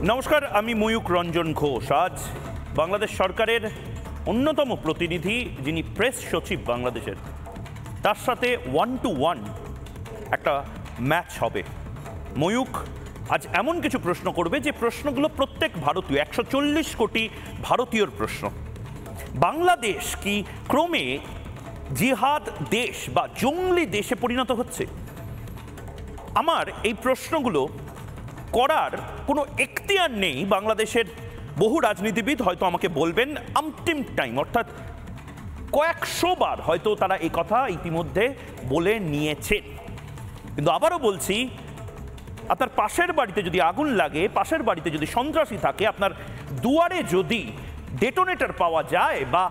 নমস্কার, আমি ময়ূক রঞ্জন ঘোষ। আজ বাংলাদেশ সরকারের অন্যতম প্রতিনিধি, যিনি প্রেস সচিব বাংলাদেশের, তার সাথে 1-to-1 একটা ম্যাচ হবে। ময়ূক আজ এমন কিছু প্রশ্ন করবে যে প্রশ্নগুলো প্রত্যেক ভারতীয়, 140 কোটি ভারতীয়র প্রশ্ন। বাংলাদেশ কি ক্রমে জিহাদ দেশ বা জঙ্গলি দেশে পরিণত হচ্ছে? আমার এই প্রশ্নগুলো করার কোনো এখতিয়ার নেই। বাংলাদেশের বহু রাজনীতিবিদ হয়তো আমাকে বলবেন আনটিম টাইম, অর্থাৎ কয়েকশো বার হয়তো তারা এই কথা ইতিমধ্যে বলে নিয়েছে। কিন্তু আবারও বলছি, আপনার পাশের বাড়িতে যদি আগুন লাগে, পাশের বাড়িতে যদি সন্ত্রাসী থাকে, আপনার দুয়ারে যদি ডেটোনেটর পাওয়া যায় বা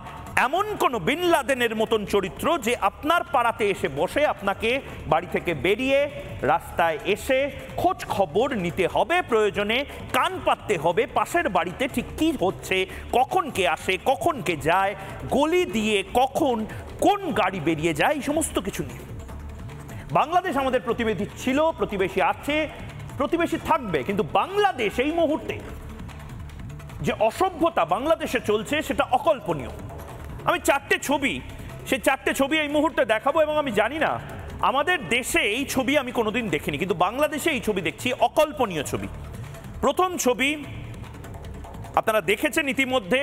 এমন কোনো বিন লাদেনের মতন চরিত্র যে আপনার পাড়াতে এসে বসে, আপনাকে বাড়ি থেকে বেরিয়ে রাস্তায় এসে খোঁজ খবর নিতে হবে, প্রয়োজনে কান পাততে হবে পাশের বাড়িতে ঠিক কী হচ্ছে, কখন কে আসে, কখন কে যায়, গলি দিয়ে কখন কোন গাড়ি বেরিয়ে যায়, এই সমস্ত কিছু নিয়ে বাংলাদেশ আমাদের প্রতিবেশী ছিল, প্রতিবেশী আছে, প্রতিবেশী থাকবে। কিন্তু বাংলাদেশ এই মুহূর্তে যে অসভ্যতা বাংলাদেশে চলছে সেটা অকল্পনীয়। আমি সেই চারটে ছবি এই মুহূর্তে দেখাবো, এবং আমি জানি না আমাদের দেশে এই ছবি আমি কোনোদিন দেখিনি, কিন্তু বাংলাদেশে এই ছবি দেখছি, অকল্পনীয় ছবি। প্রথম ছবি আপনারা দেখেছেন ইতিমধ্যে,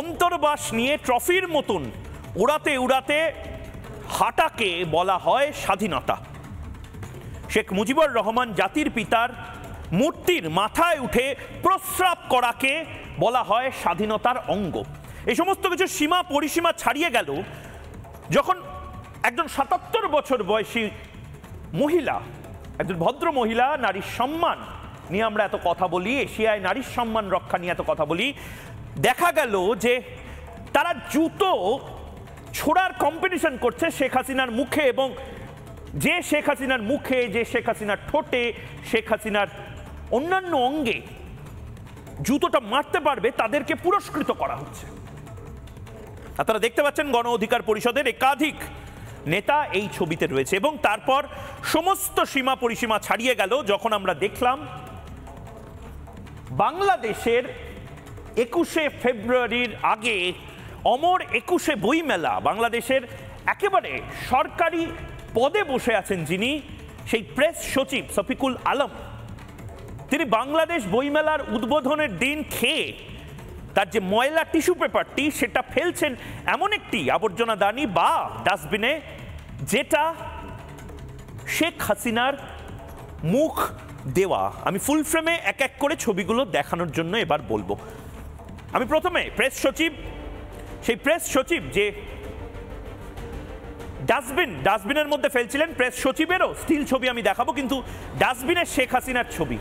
অন্তর্বাস নিয়ে ট্রফির মতন উড়াতে উড়াতে হাঁটাকে বলা হয় স্বাধীনতা। শেখ মুজিবুর রহমান জাতির পিতার মূর্তির মাথায় উঠে প্রস্রাব করাকে বলা হয় স্বাধীনতার অঙ্গ। এই সমস্ত কিছু সীমা পরিসীমা ছাড়িয়ে গেল যখন একজন ৭৭ বছর বয়সী মহিলা, একজন ভদ্র মহিলা, নারীর সম্মান নিয়ে আমরা এত কথা বলি, এশিয়ায় নারীর সম্মান রক্ষা নিয়ে এত কথা বলি, দেখা গেল যে তারা জুতো ছোড়ার কম্পিটিশন করছে শেখ হাসিনার মুখে, এবং যে শেখ হাসিনার মুখে, যে শেখ হাসিনার ঠোঁটে, শেখ হাসিনার অন্যান্য অঙ্গে জুতোটা মারতে পারবে তাদেরকে পুরস্কৃত করা হচ্ছে। আপনারা দেখতে পাচ্ছেন গণ অধিকার পরিষদের একাধিক নেতা এই ছবিতে রয়েছে। এবং তারপর সমস্ত সীমা পরিসীমা ছাড়িয়ে গেল যখন আমরা দেখলাম বাংলাদেশের ২১শে ফেব্রুয়ারির আগে অমর ২১শে বইমেলা, বাংলাদেশের একেবারে সরকারি পদে বসে আছেন যিনি, সেই প্রেস সচিব শফিকুল আলম, তিনি বাংলাদেশ বইমেলার উদ্বোধনের দিন খেয়ে তার যে ময়লা টিস্যু পেপারটি সেটা ফেলছেন এমন একটি আবর্জনা দানি বা ডাস্টবিনে, যেটা শেখ হাসিনার মুখ দেওয়া। আমি ফুল ফ্রেমে এক এক করে ছবিগুলো দেখানোর জন্য এবার বলবো। আমি প্রথমে প্রেস সচিব, সেই প্রেস সচিব যে ডাস্টবিনের মধ্যে ফেলছিলেন, প্রেস সচিবেরও স্টিল ছবি আমি দেখাবো, কিন্তু ডাস্টবিনের শেখ হাসিনার ছবি।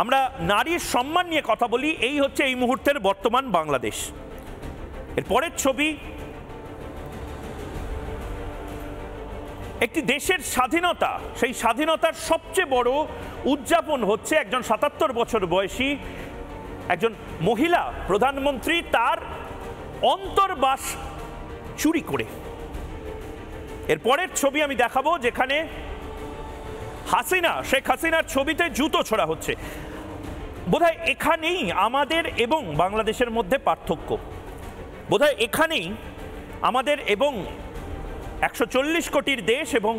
আমরা নারীর সম্মান নিয়ে কথা বলি, এই হচ্ছে এই মুহূর্তের বর্তমান বাংলাদেশ। এর পরের ছবি একটি দেশের স্বাধীনতা, সেই স্বাধীনতার সবচেয়ে বড় উদযাপন হচ্ছে একজন ৭৭ বছর বয়সী একজন মহিলা প্রধানমন্ত্রী তার অন্তর্বাস চুরি করে। এর পরের ছবি আমি দেখাবো যেখানে শেখ হাসিনার ছবিতে জুতো ছোড়া হচ্ছে। বোধহয় এখানেই আমাদের এবং বাংলাদেশের মধ্যে পার্থক্য, বোধহয় এখানেই আমাদের এবং ১৪০ কোটির দেশ এবং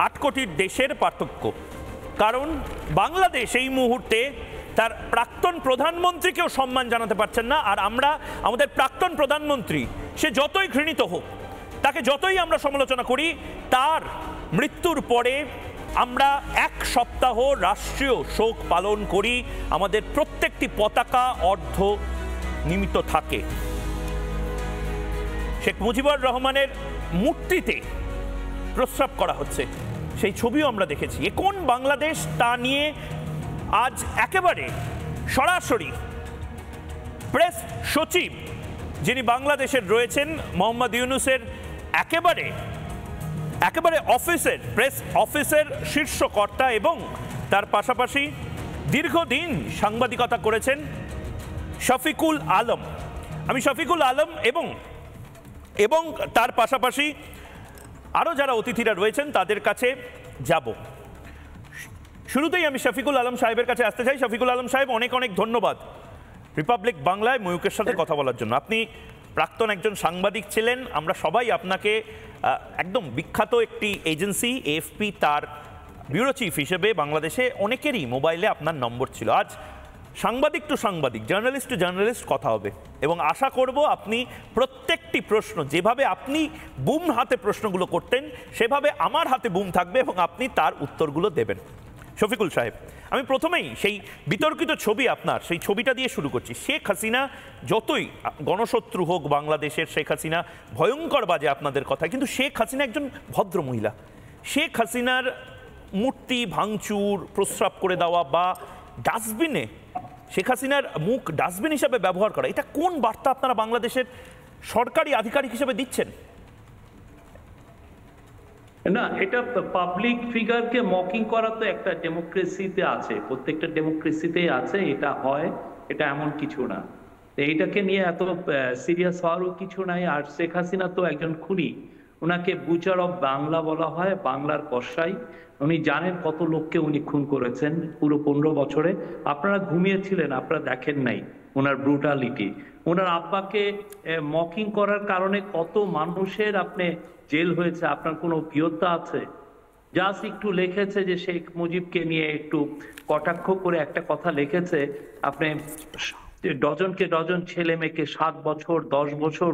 ৮ কোটির দেশের পার্থক্য। কারণ বাংলাদেশ এই মুহূর্তে তার প্রাক্তন প্রধানমন্ত্রীকেও সম্মান জানাতে পারছেন না। আর আমরা আমাদের প্রাক্তন প্রধানমন্ত্রী, সে যতই ঘৃণিত হোক, তাকে যতই আমরা সমালোচনা করি, তার মৃত্যুর পরে আমরা ১ সপ্তাহ রাষ্ট্রীয় শোক পালন করি, আমাদের প্রত্যেকটি পতাকা অর্ধ নিমিত্ত থাকে। শেখ মুজিবুর রহমানের মূর্তিতে প্রস্রাব করা হচ্ছে, সেই ছবিও আমরা দেখেছি। এ কোন বাংলাদেশ, তা নিয়ে আজ একেবারে সরাসরি প্রেস সচিব যিনি বাংলাদেশের রয়েছেন, মোহাম্মদ ইউনূসের একেবারে প্রেস অফিসের শীর্ষ কর্তা, এবং তার পাশাপাশি দীর্ঘদিন সাংবাদিকতা করেছেন শফিকুল আলম। আমি শফিকুল আলম এবং তার পাশাপাশি আরও যারা অতিথিরা রয়েছেন তাদের কাছে যাব। শুরুতেই আমি শফিকুল আলম সাহেবের কাছে আসতে চাই। শফিকুল আলম সাহেব, অনেক অনেক ধন্যবাদ রিপাবলিক বাংলায় ময়ূকের সাথে কথা বলার জন্য। আপনি প্রাক্তন একজন সাংবাদিক ছিলেন, আমরা সবাই আপনাকে একদম বিখ্যাত একটি এজেন্সি এএফপি তার ব্যুরো চিফ হিসেবে বাংলাদেশে অনেকেরই মোবাইলে আপনার নম্বর ছিল। আজ সাংবাদিক টু সাংবাদিক, জার্নালিস্ট টু জার্নালিস্ট কথা হবে এবং আশা করব আপনি প্রত্যেকটি প্রশ্ন, যেভাবে আপনি বুম হাতে প্রশ্নগুলো করতেন সেভাবে আমার হাতে বুম থাকবে এবং আপনি তার উত্তরগুলো দেবেন। শফিকুল সাহেব, আমি প্রথমেই সেই বিতর্কিত ছবি আপনার, সেই ছবিটা দিয়ে শুরু করছি। শেখ হাসিনা যতই গণশত্রু হোক বাংলাদেশের, শেখ হাসিনা ভয়ঙ্কর বাজে আপনাদের কথা, কিন্তু শেখ হাসিনা একজন ভদ্র মহিলা। শেখ হাসিনার মূর্তি ভাঙচুর, প্রস্রাব করে দেওয়া বা ডাস্টবিনে শেখ হাসিনার মুখ ডাস্টবিন হিসাবে ব্যবহার করা, এটা কোন বার্তা আপনারা বাংলাদেশের সরকারি আধিকারিক হিসেবে দিচ্ছেন? না, এটা পাবলিক ফিগারকে মকিং করা তো একটা ডেমোক্রেসিতে আছে, প্রত্যেকটা ডেমোক্রেসিতেই আছে, এটা হয়, এটা এমন কিছু না। এইটাকে নিয়ে এত সিরিয়াস হওয়ারও কিছু নাই। আর শেখ হাসিনা তো একজন খুনি, ওনাকে বুচার অফ বাংলা বলা হয়, বাংলার কসাই। উনি জানেন কত লোককে উনি খুন করেছেন পুরো 15 বছরে। আপনারা ঘুমিয়েছিলেন, আপনারা দেখেন নাই ওনার ব্রুটালিটি। ওনার আব্বাকে মকিং করার কারণে কত মানুষের আপনি জেল হয়েছে, আপনার কোনো অভিজ্ঞতা আছে? জাস্ট একটু লিখেছে যে শেখ মুজিবকে নিয়ে একটু কটাক্ষ করে একটা কথা লিখেছে, আপনি ডজনকে ডজন ছেলে মেয়েকে 7 বছর 10 বছর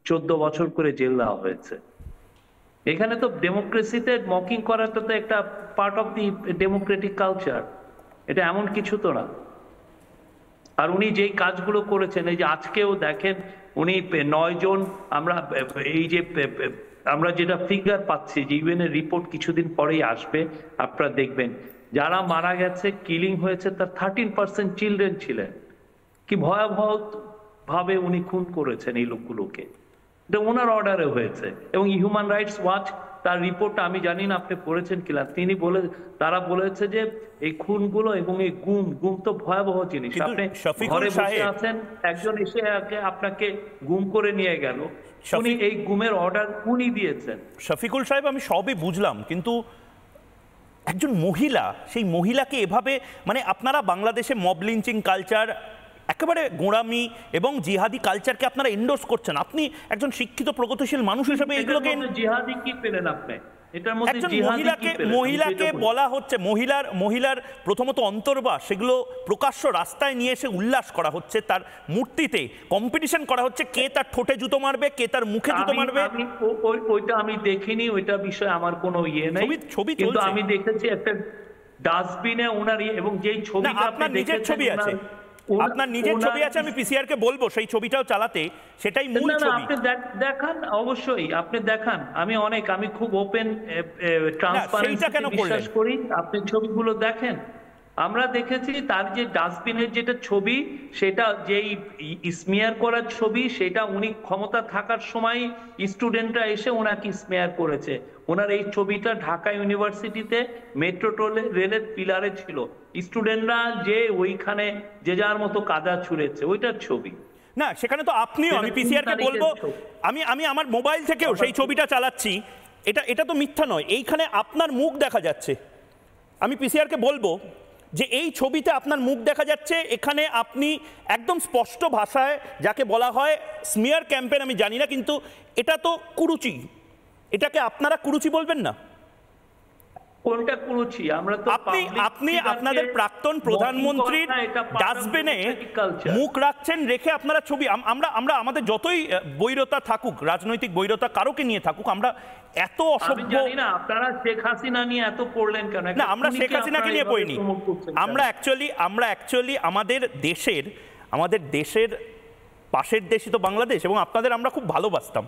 14 বছর করে জেল দেওয়া হয়েছে। এখানে তো ডেমোক্রেসিতে মকিং করাটা তো একটা part of the Democratic culture, এটা এমন কিছু তো না। আর উনি যেই কাজগুলো করেছেন, এই যে আজকেও দেখেন উনি 9 জন, আমরা এই যে আমরা যেটা ফিগার পাচ্ছি, যে ইউএনের রিপোর্ট কিছুদিন পরেই আসবে, আপনারা দেখবেন যারা মারা গেছে, কিলিং হয়েছে, তার 13% চিলড্রেন ছিলেন। কি ভয়াবহ ভাবে উনি খুন করেছেন এই লোকগুলোকে, এটা ওনার অর্ডারে হয়েছে। এবং হিউম্যান রাইটস ওয়াচ তার রিপোর্টটা আমি জানি না আপনি পড়েছেন কিনা, তারা বলেছে যে এই খুনগুলো এবং এই গুম তো ভয়াবহ জিনিস। আপনি ঘরে বসে আছেন, একজন এসে আপনাকে গুম করে নিয়ে গেল, উনি এই গুমের অর্ডার উনি দিয়েছেন। শফিকুল সাহেব, আমি সবই বুঝলাম, কিন্তু একজন মহিলা, সেই মহিলাকে এভাবে, মানে আপনারা বাংলাদেশে মব লিঞ্চিং কালচার, একেবারে গোঁড়ামি এবং জিহাদি কালচারকে আপনারা এন্ডোর্স করছেন। আপনি একজন শিক্ষিত প্রগতিশীল মানুষ হিসেবে এগুলোকে, জিহাদি কি পেলেন আপনি? একজন মহিলাকে বলা হচ্ছে, মহিলার প্রথমত অন্তর্বাস, সেগুলো প্রকাশ্য রাস্তায় নিয়ে এসে উল্লাস করা হচ্ছে, তার মূর্তিতে কম্পিটিশন করা হচ্ছে, কে তার ঠোঁটে জুতো মারবে, কে তার মুখে জুতো মারবে। ওইটা আমি দেখিনি, ওইটা বিষয়ে আমার কোনো ইয়ে নাই, ছবি কিন্তু আমি দেখেছি একটা ডাস্টবিনে ওনার, এবং যেই ছবিটা আপনার নিজের ছবি আছে, আপনার নিজের ছবি আছে, আমি পিসিআর কে বলবো সেই ছবিটাও চালাতে, সেটাই মূল ছবি। আপনি দেখান, অবশ্যই আপনি দেখান। আমি খুব ওপেন ট্রান্সপারেন্সি বিশ্বাস করি, আপনি ছবিগুলো দেখেন। আমরা দেখেছি তার যে ডাস্টবিনের যেটা ছবি, সেটা যেই স্মিয়ার করার ছবি, সেটা উনি ক্ষমতা থাকার সময় স্টুডেন্টরা এসে ওনাকে স্মিয়ার করেছে। ওনার এই ছবিটা ঢাকা ইউনিভার্সিটিতে মেট্রো রেলের পিলারে ছিল, স্টুডেন্টরা যে ওইখানে যে যার মতো কাদা ছুঁড়েছে, ওইটার ছবি না। সেখানে তো আপনিও, আমি পিসিআর কে বলবো, আমি আমার মোবাইল থেকেও সেই ছবিটা চালাচ্ছি, এটা তো মিথ্যা নয়, এইখানে আপনার মুখ দেখা যাচ্ছে। আমি পিসিআর কে বলবো যে এই ছবিতে আপনার মুখ দেখা যাচ্ছে, এখানে আপনি একদম স্পষ্ট ভাষায়, যাকে বলা হয় স্মিয়ার ক্যাম্পেন, আমি জানি না, কিন্তু এটা তো কুরুচি, এটাকে আপনারা কুরুচি বলবেন না? কোনটা কুরুচি? আমরা তো আপনি আপনাদের প্রাক্তন প্রধানমন্ত্রীর ডাস্টবিনে মুখ রাখছেন, রেখে আপনারা ছবি, আমরা আমাদের যতই বৈরতা থাকুক, রাজনৈতিক বৈরতা কারোকে নিয়ে থাকুক, আমরা এত অসভ্য, জানি না আপনারা শেখ হাসিনা নিয়ে এত পড়লেন কেন? না, আমরা শেখ হাসিনাকে নিয়ে পড়িনি, আমরা অ্যাকচুয়ালি আমাদের দেশের পাশের দেশই তো বাংলাদেশ, এবং আপনাদের আমরা খুব ভালোবাসতাম,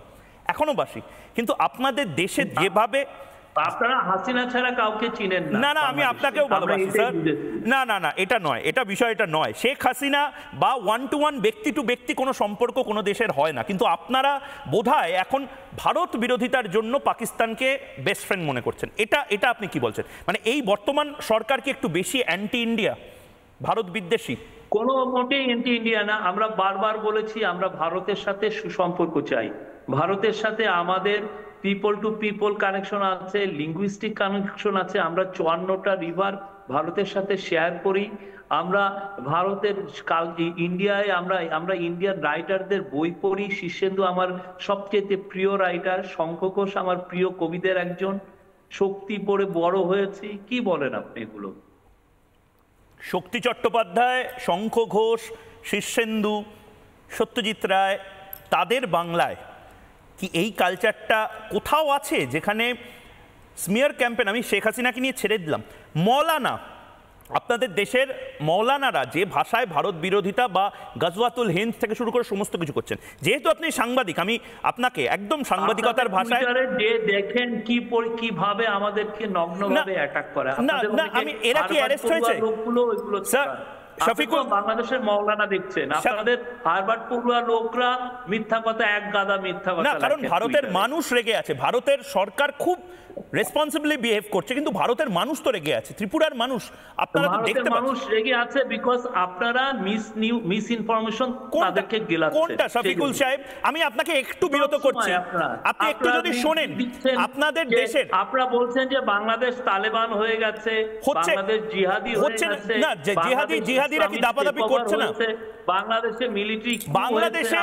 এখনো বাসি, কিন্তু আপনাদের দেশে যেভাবে আপনারা হাসিনা ছাড়া কাউকে চিনেন না। না, আমি আপনাকেও ভালোবাসি স্যার। না, এটা নয়, এটা বিষয়টা নয়। শেখ হাসিনা বা 1 to 1 ব্যক্তি টু ব্যক্তি কোনো সম্পর্ক কোনো দেশের হয় না, কিন্তু আপনারা বোধহয় এখন ভারত বিরোধিতার জন্য পাকিস্তানকে বেস্ট ফ্রেন্ড মনে করছেন। এটা আপনি কি বলছেন? মানে এই বর্তমান সরকার কি একটু বেশি অ্যান্টি ইন্ডিয়া, ভারত বিদ্বেষী? কোনো মোটেই অ্যান্টি ইন্ডিয়া না। আমরা বারবার বলেছি আমরা ভারতের সাথে সুসম্পর্ক চাই, ভারতের সাথে আমাদের পিপল টু পিপল কানেকশন আছে, লিঙ্গুইস্টিক কানেকশন আছে। আমরা 54টা রিভার ভারতের সাথে শেয়ার করি। আমরা ভারতের ইন্ডিয়ায় আমরা ইন্ডিয়ান রাইটারদের বই পড়ি। শীর্ষেন্দু আমার সবচেয়ে প্রিয় রাইটার, শঙ্খ ঘোষ আমার প্রিয় কবিদের একজন, শক্তি পড়ে বড় হয়েছি। কি বলেন আপনি এগুলো? শক্তি চট্টোপাধ্যায়, শঙ্খ ঘোষ, শীর্ষেন্দু, সত্যজিৎ রায়, তাদের বাংলায় কি এই কালচারটা কোথাও আছে যেখানে স্মিয়ার ক্যাম্পেন? আমি শেখ হাসিনাকে নিয়ে ছেড়ে দিলাম, মৌলানা, আপনাদের দেশের মৌলানারা যে ভাষায় ভারত বিরোধিতা বা গজওয়াতুল হিন্দ থেকে শুরু করে সমস্ত কিছু করছেন, যেহেতু আপনি সাংবাদিক, আমি আপনাকে একদম সাংবাদিকতার ভাষায় দেখেন কিভাবে আমাদেরকে নগ্নভাবে অ্যাটাক করে। না না, আমি এরা কি অ্যারেস্ট হয়েছে স্যার? শফিকুল, বাংলাদেশের মৌলানা দেখছেন, আপনাদের হারবার্ড পড়ুয়া লোকরা মিথ্যা কথা, এক গাদা মিথ্যা কথা। না, কারণ ভারতের মানুষ রেগে আছে, ভারতের সরকার খুব রেসপন্সিবলি বিহেভ করছে, কিন্তু ভারতের মানুষ তো রেগে আছে, ত্রিপুরার মানুষ আপনারা তো দেখতে পাচ্ছেন। মানুষ রেগে আছে বিকজ আপনারা মিস ইনফরমেশন তাদেরকে গেলাচ্ছেন। কোনটা শফিকুল সাহেব? আমি আপনাকে একটু বিরত করছি, আপনি একটু যদি শোনেন। আপনাদের দেশের আপনারা বলছেন যে বাংলাদেশ তালেবান হয়ে গেছে, বাংলাদেশ জিহাদি হয়ে গেছে। না, জিহাদিরা কি দাপাদাপি করছে না বাংলাদেশে? মিলিটারি বাংলাদেশে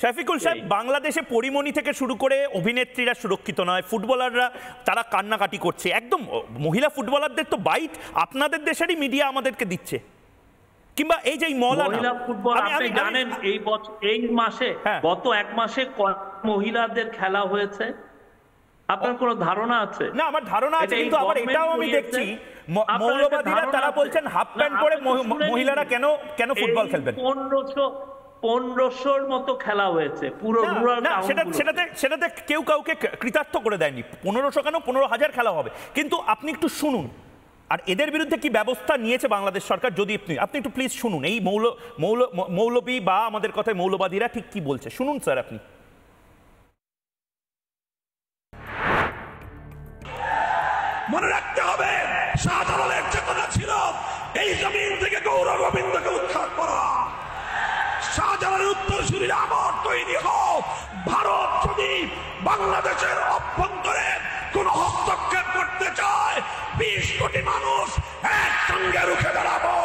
শফিকুল সাহেব, বাংলাদেশে পরিমণি থেকে শুরু করে অভিনেত্রীরা সুরক্ষিত নয়, ফুটবলাররা তারা কান্নাকাটি করছে, একদম মহিলা ফুটবলারদের তো বাইট আপনাদের দেশেরই মিডিয়া আমাদেরকে দিচ্ছে। কিংবা এই যে মহিলা ফুটবল, আপনি জানেন এই মাসে গত এক মাসে মহিলাদের খেলা হয়েছে? আপনার কোনো ধারণা আছে? না, আমার ধারণা আছে, কিন্তু আবার এটাও আমি দেখছি মৌলবাদীরা তারা বলছেন হাফ প্যান্ট পরে মহিলারা কেন ফুটবল খেলবেন। 1500-র মতো খেলা হয়েছে পুরো রুরাল সেটাতে কেউ কাউকে কৃতার্থ করে দেয়নি। 1500 কেন, 15,000 খেলা হবে। কিন্তু আপনি একটু শুনুন, আর এদের বিরুদ্ধে কি ব্যবস্থা নিয়েছে বাংলাদেশ সরকার, যদি আপনি একটু প্লিজ শুনুন। এই মৌলবী বা আমাদের কথায় মৌলবাদীরা ঠিক কি বলছে, শুনুন স্যার আপনি। মনে রাখতে হবে, শাহজালালের চেতনা ছিল এই জমিন থেকে গৌরব গোবিন্দকে উদ্ধার করা। শাহজালালের উত্তরসূরিরা আবার তৈরি হোক। ভারত যদি বাংলাদেশের অভ্যন্তরে কোন হস্তক্ষেপ করতে চায়, 20 কোটি মানুষ একসঙ্গে রুখে দাঁড়াবো।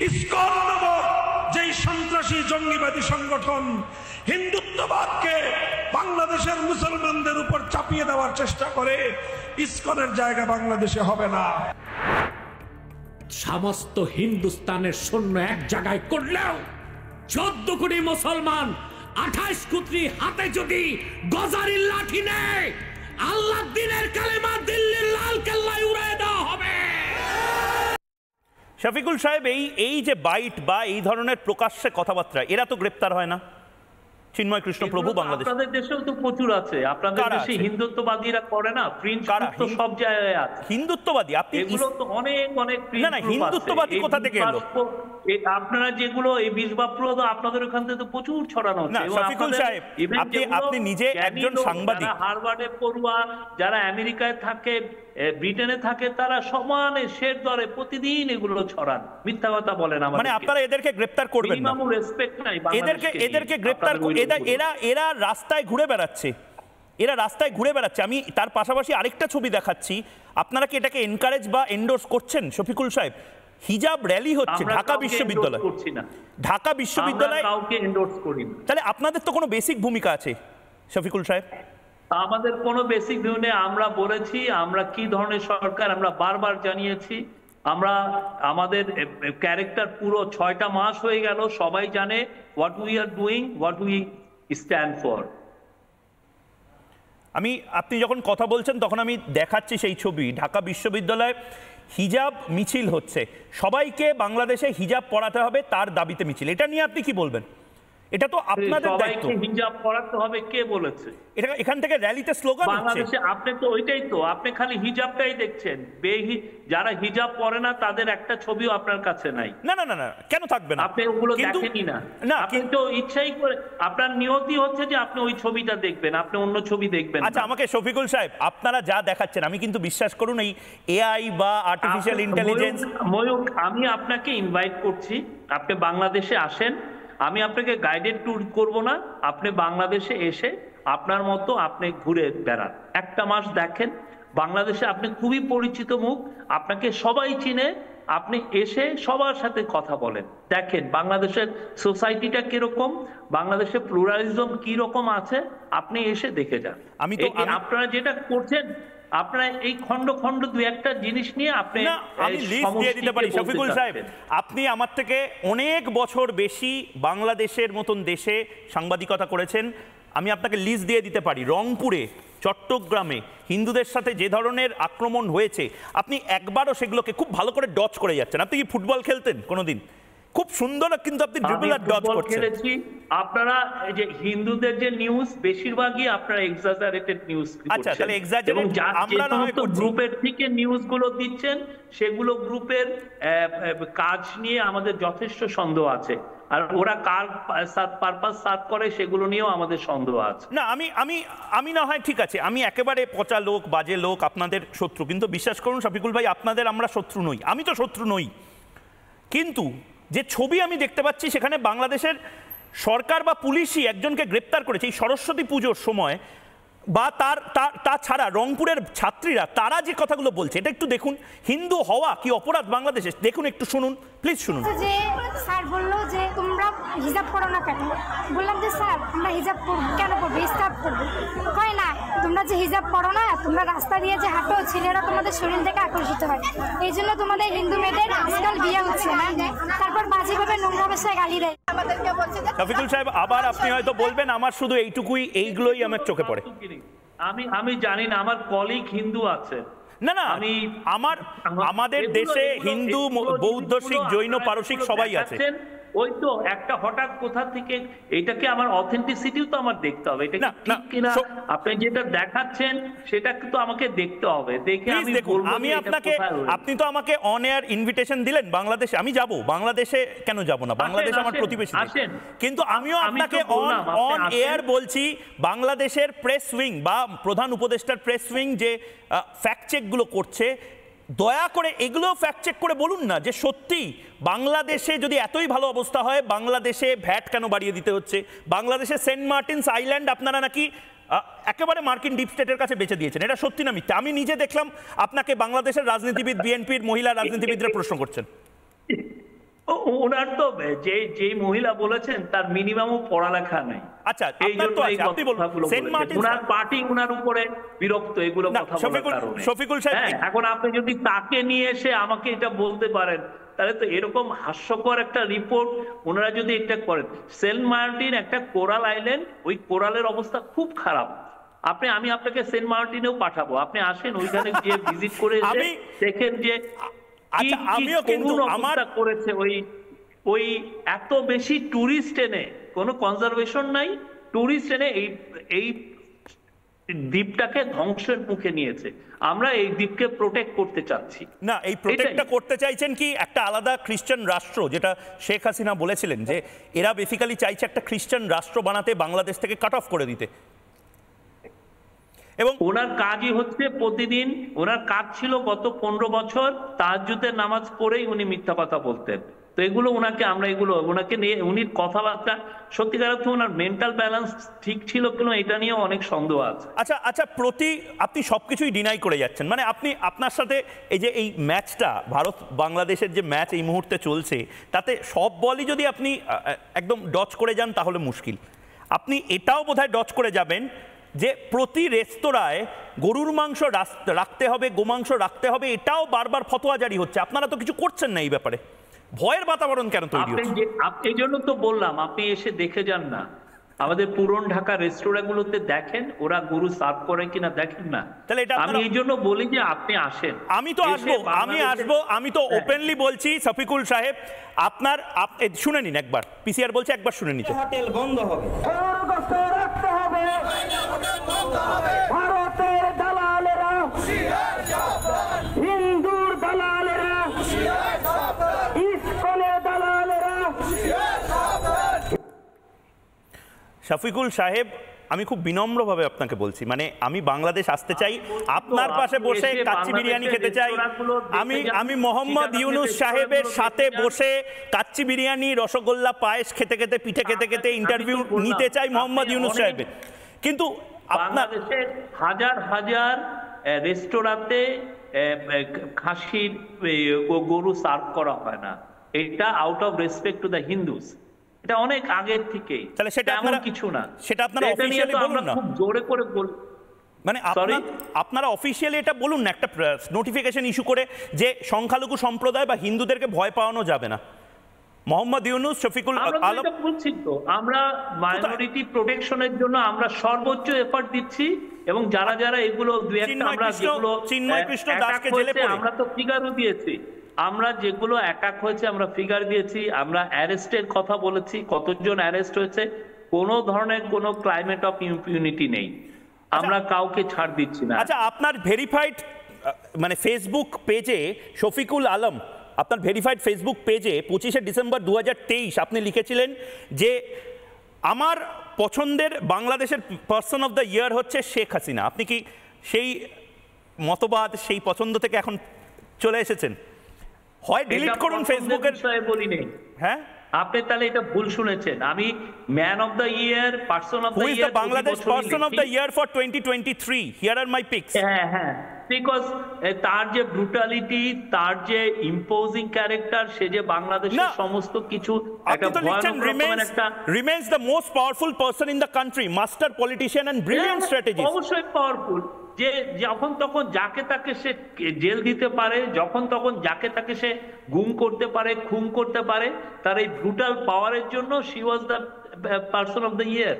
ইসকন নামক যেই সন্ত্রাসী জঙ্গিবাদী সংগঠন হিন্দুত্ববাদকে বাংলাদেশের মুসলমানদের উপর চাপিয়ে দেওয়ার চেষ্টা করে, ইসকনের জায়গা বাংলাদেশে হবে না। সমস্ত হিন্দুস্তানের সৈন্য এক জায়গায় করলেও 14 কোটি মুসলমান 28 কোটি হাতে যদি গজারির লাঠি নেয়, আল্লাহর দ্বীনের কালেমা দিল্লির লাল কেল্লায় উড়িয়ে দেওয়া হবে। শফিকুল সাহেব, এই যে বাইট বা এই ধরনের প্রকাশ্যে কথাবার্তা, এরা তো গ্রেপ্তার হয় না? চিন্ময় কৃষ্ণ প্রভু বাংলাদেশ, আপনাদের দেশেও তো প্রচুর আছে। আপনাদের দেশে হিন্দুত্ববাদীরা করে না? ফ্রিঞ্জ গ্রুপ তো সব জায়গায় আছে। হিন্দুত্ববাদী আপনি এগুলো তো অনেক ফ্রিঞ্জ গ্রুপ আছে। হিন্দুত্ববাদী কোথা থেকে এলো? আপনারা যেগুলো এই বিষবাপ্রদ, আপনাদের ওখান থেকে তো প্রচুর ছড়ানো হচ্ছে। শফিকুল সাহেব, আপনি নিজে একজন সাংবাদিক, হার্ভার্ডে পড়ুয়া, যারা আমেরিকায় থাকে, ব্রিটেনে থাকে, তারা সমানে শের দরে প্রতিদিন এগুলো ছড়ান, মিথ্যা কথা বলেন। মানে আপনারা এদেরকে গ্রেফতার করবেন না? রেসপেক্ট নাই এদেরকে গ্রেফতার, এরা রাস্তায় ঘুরে বেড়াচ্ছে, আমি তার পাশাপাশি আরেকটা ছবি দেখাচ্ছি। আপনারা কি এটাকে এনকারেজ বা এন্ডোর্স করছেন শফিকুল সাহেব? হিজাব র্যালি হচ্ছে ঢাকা বিশ্ববিদ্যালয়, কাউকে এন্ডোর্স করি না। তাহলে আপনাদের তো কোনো বেসিক ভূমিকা আছে শফিকুল সাহেব? আমাদের কোনো বেসিক ভিউ নেই। আমরা বলেছি আমরা কি ধরনের সরকার, আমরা বারবার জানিয়েছি। আমাদের ক্যারেক্টার পুরো 6টা মাস হয়ে গেল, সবাই জানে what we are doing, what we stand for. আপনি যখন কথা বলছেন তখন আমি দেখাচ্ছি সেই ছবি। ঢাকা বিশ্ববিদ্যালয়ে হিজাব মিছিল হচ্ছে, সবাইকে বাংলাদেশে হিজাব পরাতে হবে তার দাবিতে মিছিল। এটা নিয়ে আপনি কি বলবেন? এটা তো আপনাদের দায়িত্ব। হিজাব পরাতে হবে কে বলেছে? এটা এখান থেকে র্যালিতে স্লোগান হচ্ছে। বাংলাদেশে আপনি তো ওইটাই তো, আপনি খালি হিজাবটাই দেখছেন, যারা হিজাব পরে না তাদের একটা ছবিও আপনার কাছে নাই। না, কেন থাকবে না? আপনি ওগুলো দেখেনই না। আপনি তো ইচ্ছাই করে, আপনার নিয়তি হচ্ছে যে আপনি ওই ছবিটা দেখবেন, আপনি অন্য ছবি দেখবেন। আচ্ছা, আমাকে শফিকুল সাহেব, আপনারা যা দেখাচ্ছেন, আমি কিন্তু বিশ্বাস করুন এই এআই বা আর্টিফিশিয়াল ইন্টেলিজেন্স, ময়ূক, আমি আপনাকে ইনভাইট করছি, আপনি বাংলাদেশে আসেন। আমি আপনাকে গাইডেড ট্যুর করব না, আপনি বাংলাদেশে এসে আপনার মতো আপনি ঘুরে বেড়ান, একটা মাস দেখেন বাংলাদেশে আপনি খুবই পরিচিত মুখ, আপনাকে সবাই চিনে, আপনি এসে সবার সাথে কথা বলেন, দেখেন বাংলাদেশের সোসাইটিটা কিরকম, বাংলাদেশের প্লুরালিজম কি রকম আছে, আপনি এসে দেখে যান। আপনারা যেটা করছেন, আপনারা এই খন্ড খন্ড দু একটা জিনিস নিয়ে আপনি আমি লিস্ট দিয়ে দিতে পারি। শফিকুল সাহেব, আপনি আমার থেকে অনেক বছর বেশি বাংলাদেশের মতন দেশে সাংবাদিকতা করেছেন, আমি আপনাকে লিস্ট দিয়ে দিতে পারি। রংপুরে, চট্টগ্রামে হিন্দুদের সাথে যে ধরনের আক্রমণ হয়েছে, আপনি একবারও সেগুলোকে খুব ভালো করে ডচ করে যাচ্ছেন। আপনি কি ফুটবল খেলতেন কোনোদিন? খুব সুন্দর, কিন্তু আপনি ড্রিবল আর ডচ করছেন। আপনারা এই যে হিন্দুদের যে নিউজ, বেশিরভাগই আপনারা এক্সাজারেটেড নিউজ করছেন। আচ্ছা, তাহলে এক্সাজারেট আমরা না হয় করছি। গ্রুপের থেকে নিউজগুলো দিচ্ছেন, সেগুলো গ্রুপের কাজ নিয়ে আমাদের যথেষ্ট সন্দেহ আছে, আর ওরা কার পারপাস সার্ভ করে সেগুলো নিয়েও আমাদের সন্দেহ আছে। না, আমি না হয় ঠিক আছে, আমি একেবারে পচা লোক, বাজে লোক, আপনাদের শত্রু, কিন্তু বিশ্বাস করুন শফিকুল ভাই, আপনাদের আমরা শত্রু নই, আমি তো শত্রু নই। কিন্তু যে ছবি আমি দেখতে পাচ্ছি, সেখানে বাংলাদেশের সরকার বা পুলিশই একজনকে গ্রেপ্তার করেছে এই সরস্বতী পুজোর সময়, বা তাছাড়া রংপুরের ছাত্রীরা তারা যে কথাগুলো বলছে, এটা একটু দেখুন। হিন্দু হওয়া কি অপরাধ বাংলাদেশে? দেখুন, একটু শুনুন, প্লিজ শুনুন। যে স্যার বললো যে তোমরা হিজাব পড়ো না কেন? বললাম যে স্যার আমরা হিজাব কেন পড়বো, ইসলাম পড়বো। কয় না, তোমরা যে হিজাব পড়ো না, তোমরা রাস্তা দিয়ে যে হাঁটো, ছেলেরা তোমাদের শরীর থেকে আকর্ষিত হয়, এই জন্য তোমাদের হিন্দু মেয়েদের আজকাল বিয়ে হচ্ছে না। তারপর বাজেভাবে নোংরা ভাষায় গালি দেয় আমাদেরকে, বলছে। শফিকুল সাহেব, আবার আপনি হয়তো বলবেন, আমার শুধু এইগুলোই আমার চোখে পড়ে। আমি জানি না, আমার কলিগ হিন্দু আছে। না, আমাদের দেশে হিন্দু, বৌদ্ধ, শিখ, জৈন, পারসিক সবাই আছে। ওই তো একটা হঠাৎ কোথা থেকে, এটাকে আমার অথেন্টিসিটিও তো আমার দেখতে হবে, এটা ঠিক কিনা আপনি যেটা দেখাচ্ছেন সেটা কিন্তু আমাকে দেখতে হবে, দেখে আমি বলবো। আমি আপনাকে, আপনি তো আমাকে অন এয়ার ইনভিটেশন দিলেন বাংলাদেশে, আমি যাব বাংলাদেশে, কেন যাব না? বাংলাদেশ আমার প্রতিবেশী, কিন্তু আমিও আপনাকে অন এয়ার বলছি, বাংলাদেশের প্রেস উইং বা প্রধান উপদেষ্টার প্রেস উইং যে ফ্যাক্ট চেকগুলো করছে, দয়া করে এগুলো ফ্যাক্ট চেক করে বলুন না যে সত্যি বাংলাদেশে যদি এতই ভালো অবস্থা হয়, বাংলাদেশে ভ্যাট কেন বাড়িয়ে দিতে হচ্ছে? বাংলাদেশে সেন্ট মার্টিনস আইল্যান্ড আপনারা নাকি একেবারে মার্কিন ডিপ স্টেটের কাছে বেচে দিয়েছেন, এটা সত্যি না মিথ্যা? আমি নিজে দেখলাম আপনাকে বাংলাদেশের রাজনীতিবিদ, বিএনপির মহিলা রাজনীতিবিদরা প্রশ্ন করছেন। ওনার তো যে মহিলা বলেছেন তার মিনিমামও পড়ালেখা নাই। আচ্ছা, ওনার পার্টি ওনার উপরে বিরক্ত এগুলো কথা বলার কারণে। শফিকুল সাহেব, এখন আপনি যদি তাকে নিয়ে এসে আমাকে এটা বলতে পারেন, তাহলে তো এরকম হাস্যকর একটা রিপোর্ট ওনারা যদি এটা করেন। সেন্ট মার্টিন একটা কোরাল আইল্যান্ড, ওই কোরালের অবস্থা খুব খারাপ। আমি আপনাকে সেন্ট মার্টিনেও পাঠাবো, আপনি আসেন, ওইখানে গিয়ে ভিজিট করে দেখেন যে আমিও কিন্তু আমার করেছে। ওই এত বেশি টুরিস্ট এনে, কোনো কনজারভেশন নাই, টুরিস্ট এনে এই দ্বীপটাকে ধ্বংসের মুখে নিয়েছে। আমরা এই দ্বীপকে প্রোটেক্ট করতে চাচ্ছি না। এই প্রোটেক্টটা করতে চাইছেন কি একটা আলাদা খ্রিস্টান রাষ্ট্র, যেটা শেখ হাসিনা বলেছিলেন যে এরা বেসিক্যালি চাইছে একটা খ্রিস্টান রাষ্ট্র বানাতে, বাংলাদেশ থেকে কাট অফ করে দিতে। এবং ওনার কাজই হচ্ছে প্রতিদিন, ওনার কাজ ছিল গত 15 বছর তাহাজ্জুদের নামাজ পড়েই উনি মিথ্যা কথা বলতেন। তো এগুলো ওনাকে নিয়ে, উনির কথাবার্তা সত্যিকার অর্থে ওনার মেন্টাল ব্যালেন্স ঠিক ছিল কিনা এটা নিয়ে অনেক সন্দেহ আছে। আচ্ছা, আপনি সবকিছুই ডিনাই করে যাচ্ছেন, মানে আপনার সাথে এই ম্যাচটা, ভারত বাংলাদেশের যে ম্যাচ এই মুহূর্তে চলছে, তাতে সব বলই যদি আপনি একদম ডচ করে যান তাহলে মুশকিল। আপনি এটাও বোধহয় ডচ করে যাবেন যে প্রতি রেস্তোরাঁয় গরুর মাংস রাখতে হবে, গোমাংস রাখতে হবে, এটাও বারবার ফতোয়া জারি হচ্ছে। আপনারা তো কিছু করছেন না এই ব্যাপারে, ভয়ের বাতাবরণ কেন তৈরি হচ্ছে? এই জন্য তো বললাম, আপনি এসে দেখে যান না, আমাদের পুরন ঢাকা রেস্তোরাঁগুলোতে দেখেন ওরা গরু সার্ভ করে কিনা, দেখেন না। তাহলে এটা আমি এই জন্য বলি যে আপনি আসেন। আমি তো আসবো, আমি তো ওপেনলি বলছি। শফিকুল সাহেব, আপনার শুনে নিন একবার, পিসিআর বলছে একবার শুনে নিতে। হোটেল বন্ধ হবে, ভারতের দালালেরা, হিন্দুর দালালেরা, ইসকনের দালালেরা। শফিকুল সাহেব, আমি খুব বিনম্রভাবে আপনাকে বলছি, মানে আমি বাংলাদেশ আসতে চাই, আপনার পাশে বসে কাচ্চি বিরিয়ানি খেতে চাই, আমি মোহাম্মদ ইউনুস সাহেবের সাথে বসে কাচ্চি বিরিয়ানি, রসগোল্লা, পায়েস খেতে খেতে, পিঠে খেতে খেতে ইন্টারভিউ নিতে চাই মোহাম্মদ ইউনুস সাহেবের। কিন্তু বাংলাদেশের হাজার হাজার রেস্তোরাঁতে খাসির গরু সার্ভ করা হয় না, এটা out of respect to the Hindus. এটা অনেক আগের থেকেই, তাহলে সেটা এমন কিছু না, সেটা আপনারা এটা নিয়ে তো আমরা খুব জোরে করে মানে আপনারা অফিসিয়ালি এটা বলুন না, একটা নোটিফিকেশন ইস্যু করে যে সংখ্যালঘু সম্প্রদায় বা হিন্দুদেরকে ভয় পাওয়ানো যাবে না। মোহাম্মদ ইউনুস, শফিকুল আলম বলছি তো, আমরা মাইনরিটি প্রোটেকশনের জন্য আমরা সর্বোচ্চ এফর্ট দিচ্ছি, এবং যারা যারা এগুলো দুই একটা আমরা যেগুলো আমরা তো ফিগারও দিয়েছি, আমরা যেগুলো অ্যাটাক হয়েছে আমরা ফিগার দিয়েছি, আমরা অ্যারেস্টের কথা বলেছি, কতজন অ্যারেস্ট হয়েছে, কোনো ধরনের কোনো ক্লাইমেট অফ ইম্পিউনিটি নেই, আমরা কাউকে ছাড় দিচ্ছি না। আচ্ছা, আপনার ভেরিফাইড মানে ফেসবুক পেজে শফিকুল আলম, আপনার ভেরিফাইড ফেসবুক পেজে 25শে ডিসেম্বর 2023 আপনি লিখেছিলেন যে আমার পছন্দের বাংলাদেশের পার্সন অফ দ্য ইয়ার হচ্ছে শেখ হাসিনা। আপনি কি সেই মতবাদ, সেই পছন্দ থেকে এখন চলে এসেছেন? হয় ডিলিট করুন ফেসবুকের বিষয়ে বলি নেই। হ্যাঁ, আপনি তাহলে এটা ভুল শুনেছেন। আমি man of the year, person of the year, Bangladesh person of the year for 2023, here are my picks. হ্যাঁ হ্যাঁ, বিকজ তার যে ব্রুটালিটি, তার যে ইম্পোজিং ক্যারেক্টার, সে যে বাংলাদেশের সমস্ত কিছু একটা ভয়ানক রকমের একটা remains the most powerful person in the country, master politician and brilliant strategist. অবশ্যই পাওয়ারফুল, যে যখন তখন যাকে তাকে সে জেল দিতে পারে, যখন তখন যাকে তাকে সে গুম করতে পারে, খুন করতে পারে, তার এই ব্রুটাল পাওয়ারের জন্য she was the person of the ইয়ার।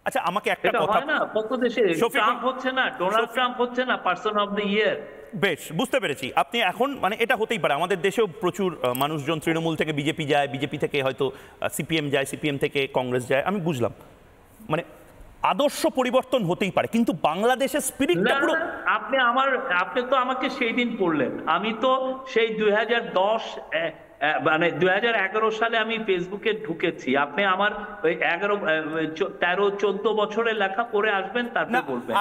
আচ্ছা, আমাকে একটা কথা, হয় না কত দেশে ট্রাম্প হচ্ছে না, ডোনাল্ড ট্রাম্প হচ্ছে না পারসন অফ দ্য ইয়ার। বেশ, বুঝতে পেরেছি। আপনি এখন মানে এটা হতেই পারে, আমাদের দেশেও প্রচুর মানুষজন তৃণমূল থেকে বিজেপি যায়, বিজেপি থেকে হয়তো সিপিএম যায়, সিপিএম থেকে কংগ্রেস যায়, আমি বুঝলাম, মানে আদর্শ পরিবর্তন হতেই পারে, কিন্তু বাংলাদেশের স্পিরিটটা পুরো আপনি তো আমাকে সেই দিন পড়লেন, আমি তো সেই 2010 মানে 2011 সালে আমি ফেসবুকে ঢুকেছি। আপনি আমার ওই 13-14 বছরের লেখা পড়ে আসবেন, তারপর বলবেন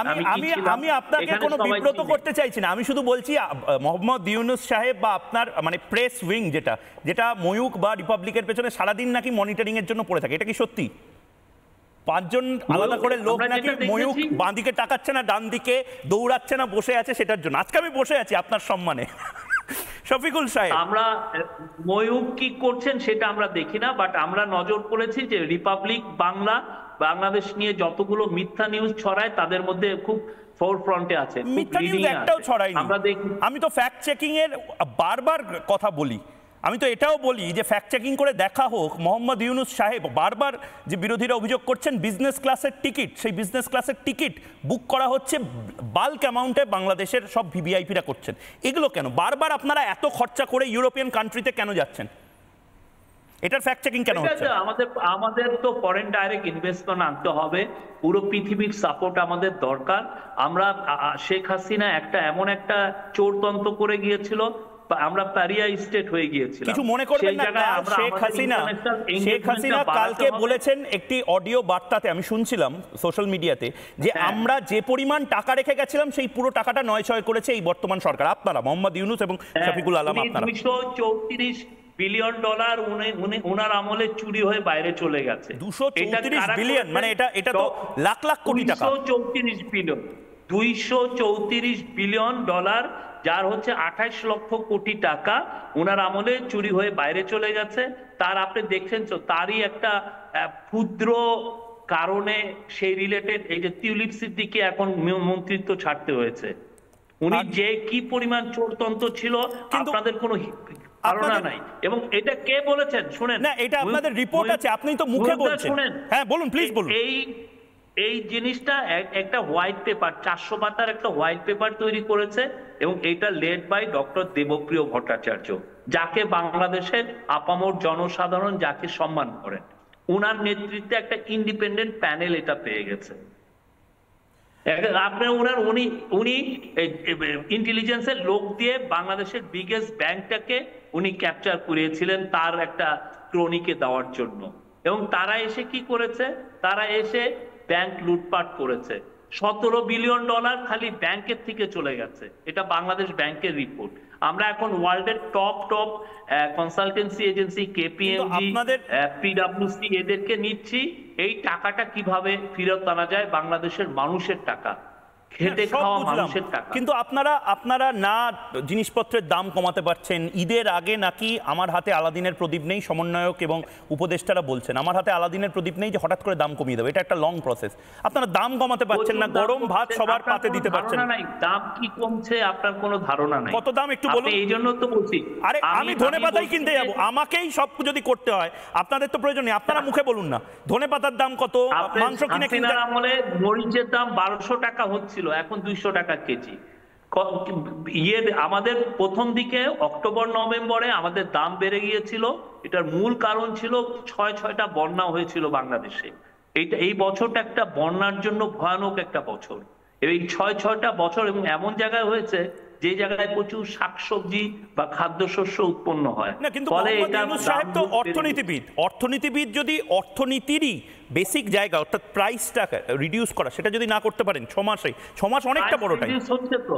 আমি আপনাকে কোনো বিব্রত করতে চাইছি না। আমি শুধু বলছি মোহাম্মদ ইউনুস সাহেব বা আপনার মানে প্রেস উইং যেটা ময়ূক বা রিপাবলিকের পেছনে সারাদিন নাকি মনিটরিং এর জন্য পড়ে থাকে, এটা কি সত্যি? 5 জন আলাদা করে লোক নাকি ময়ূক বাঁ দিকে তাকাচ্ছে না, ডান দিকে দৌড়াচ্ছে না, বসে আছে সেটার জন্য। আজকে আমি বসে আছি আপনার সম্মানে। শফিকুল সাহেব, আমরা ময়ূক কি করছেন সেটা আমরা দেখি না, বাট আমরা নজর করেছি যে রিপাবলিক বাংলাদেশ নিয়ে যতগুলো মিথ্যা নিউজ ছড়ায় তাদের মধ্যে খুব ফোরফ্রন্টে আছে। মিথ্যা নিউজ একটাও ছড়ায়নি। আমি তো ফ্যাক্ট চেকিং এর বারবার কথা বলি, আমি তো এটাও বলি যে ফ্যাক্ট চেকিং করে দেখা হোক। মোহাম্মদ ইউনুস সাহেব বারবার যে বিরোধীরা অভিযোগ করছেন বিজনেস ক্লাসের টিকিট, সেই বিজনেস ক্লাসের টিকিট বুক করা হচ্ছে বাল্ক অ্যামাউন্টে, বাংলাদেশের সব ভিভিআইপিরা করছেন। এগুলো কেন বারবার আপনারা এত খরচা করে ইউরোপিয়ান কান্ট্রিতে কেন যাচ্ছেন? এটার ফ্যাক্ট চেকিং কেন হচ্ছে? আমাদের তো ফরেন ডাইরেক্ট ইনভেস্টমেন্ট আনতে হবে, পুরো পৃথিবীর সাপোর্ট আমাদের দরকার। আমরা শেখ হাসিনা এমন একটা চোরতন্ত্র করে গিয়েছিল, আমরা প্যারিয়া স্টেট হয়ে গিয়েছিলাম। কিছু মনে করবেন না, শেখ হাসিনা কালকে বলেছেন একটি অডিও বার্তাতে, আমি শুনছিলাম সোশ্যাল মিডিয়াতে, যে আমরা যে পরিমাণ টাকা রেখে গেছিলাম সেই পুরো টাকাটা নয়ছয় করেছে এই বর্তমান সরকার। আপনারা মোহাম্মদ ইউনুস এবং শফিকুল আলম, আপনারা $234 বিলিয়ন ওনার আমলে চুরি হয়ে বাইরে চলে গেছে। 234 বিলিয়ন, মানে এটা তো লাখ লাখ কোটি টাকা। 234 বিলিয়ন ডলার, যার হচ্ছে 28 লক্ষ কোটি টাকা ওনার আমলে চুরি হয়ে বাইরে চলে গেছে। তার আপনি দেখছেন তো, তারই একটা ক্ষুদ্র কারণে সেই রিলেটেড এই যে টিউলিপ সিদ্দিকী এখন মন্ত্রিত্ব ছাড়তে হয়েছে। উনি যে কি পরিমাণ চোরতন্ত্র ছিল আপনাদের কোনো ধারণা নাই। এবং এটা কে বলেছেন শুনেন না, এটা আপনাদের রিপোর্ট আছে, আপনি তো মুখে বলছেন। হ্যাঁ বলুন, প্লিজ বলুন। এই জিনিসটা একটা হোয়াইট পেপার, 400 পাতার একটা হোয়াইট পেপার তৈরি করেছে, এবং এটা led by doctor Debapriya Bhattacharya, যাকে বাংলাদেশের আপামর জনসাধারণ যাকে সম্মান করেন, ওনার নেতৃত্বে একটা ইন্ডিপেন্ডেন্ট প্যানেল এটা পেয়ে গেছে। উনি ইন্টেলিজেন্সের লোক দিয়ে বাংলাদেশের বিগেস্ট ব্যাংকটাকে উনি ক্যাপচার করিয়েছিলেন তার একটা ক্রনিকে দেওয়ার জন্য। এবং তারা এসে কি করেছে, তারা এসে ব্যাংক লুটপাট করেছে। $17 বিলিয়ন খালি ব্যাংকের থেকে চলে গেছে। এটা বাংলাদেশ ব্যাংকের রিপোর্ট। আমরা এখন ওয়ার্ল্ডের টপ কনসালটেন্সি এজেন্সি কেপিএমজি, পিডব্লিউসি এদেরকে নিচ্ছি এই টাকাটা কিভাবে ফেরত আনা যায়, বাংলাদেশের মানুষের টাকা খেটে সব খাওয়া বুঝলাম, মানুষের টাকা। কিন্তু আপনারা না জিনিসপত্রের দাম কমাতে পারছেন। ঈদের আগে নাকি আমার হাতে আলাদিনের প্রদীপ নেই, সমন্বয়ক এবং উপদেষ্টারা বলছেন আমার হাতে আলাদিনের প্রদীপ নেই যে হঠাৎ করে দাম কমিয়ে দেবে, এটা একটা লং প্রসেস। আপনারা দাম কমাতে পারছেন না, গরম ভাত সবার পাতে দিতে পারছেন না। দাম কি কমছে আপনার কোনো ধারণা নাই। কত দাম একটু বলুন। এই জন্য তো বলছি, আরে আমি ধনেপাতাই কিনতে যাবো, আমাকেই সব যদি করতে হয়, আপনাদের তো প্রয়োজন নেই। আপনারা মুখে বলুন না ধনেপাতার দাম কত, মাংস কিনে কিনতে। আমলে মরিচের দাম 1200 টাকা হচ্ছিল, এখন 200 টাকা কেজি। আমাদের প্রথম দিকে অক্টোবর নভেম্বরে আমাদের দাম বেড়ে গিয়েছিল, এটার মূল কারণ ছিল 6টা বন্যা হয়েছিল বাংলাদেশে। এই বছরটা একটা বন্যার জন্য ভয়ানক একটা বছর। এই 6টা বছর এবং এমন জায়গায় হয়েছে যে জায়গায় প্রচুর শাকসবজি বা খাদ্যশস্য উৎপন্ন হয় না, কিন্তু ফলে মোহাম্মদ এটা ইউনূস সাহেব তো অর্থনীতিবিদ যদি অর্থনীতিরই বেসিক জায়গা অর্থাৎ প্রাইসটা রিডিউস করা সেটা যদি না করতে পারেন 6 মাস অনেকটা বড় টাইম। হচ্ছে তো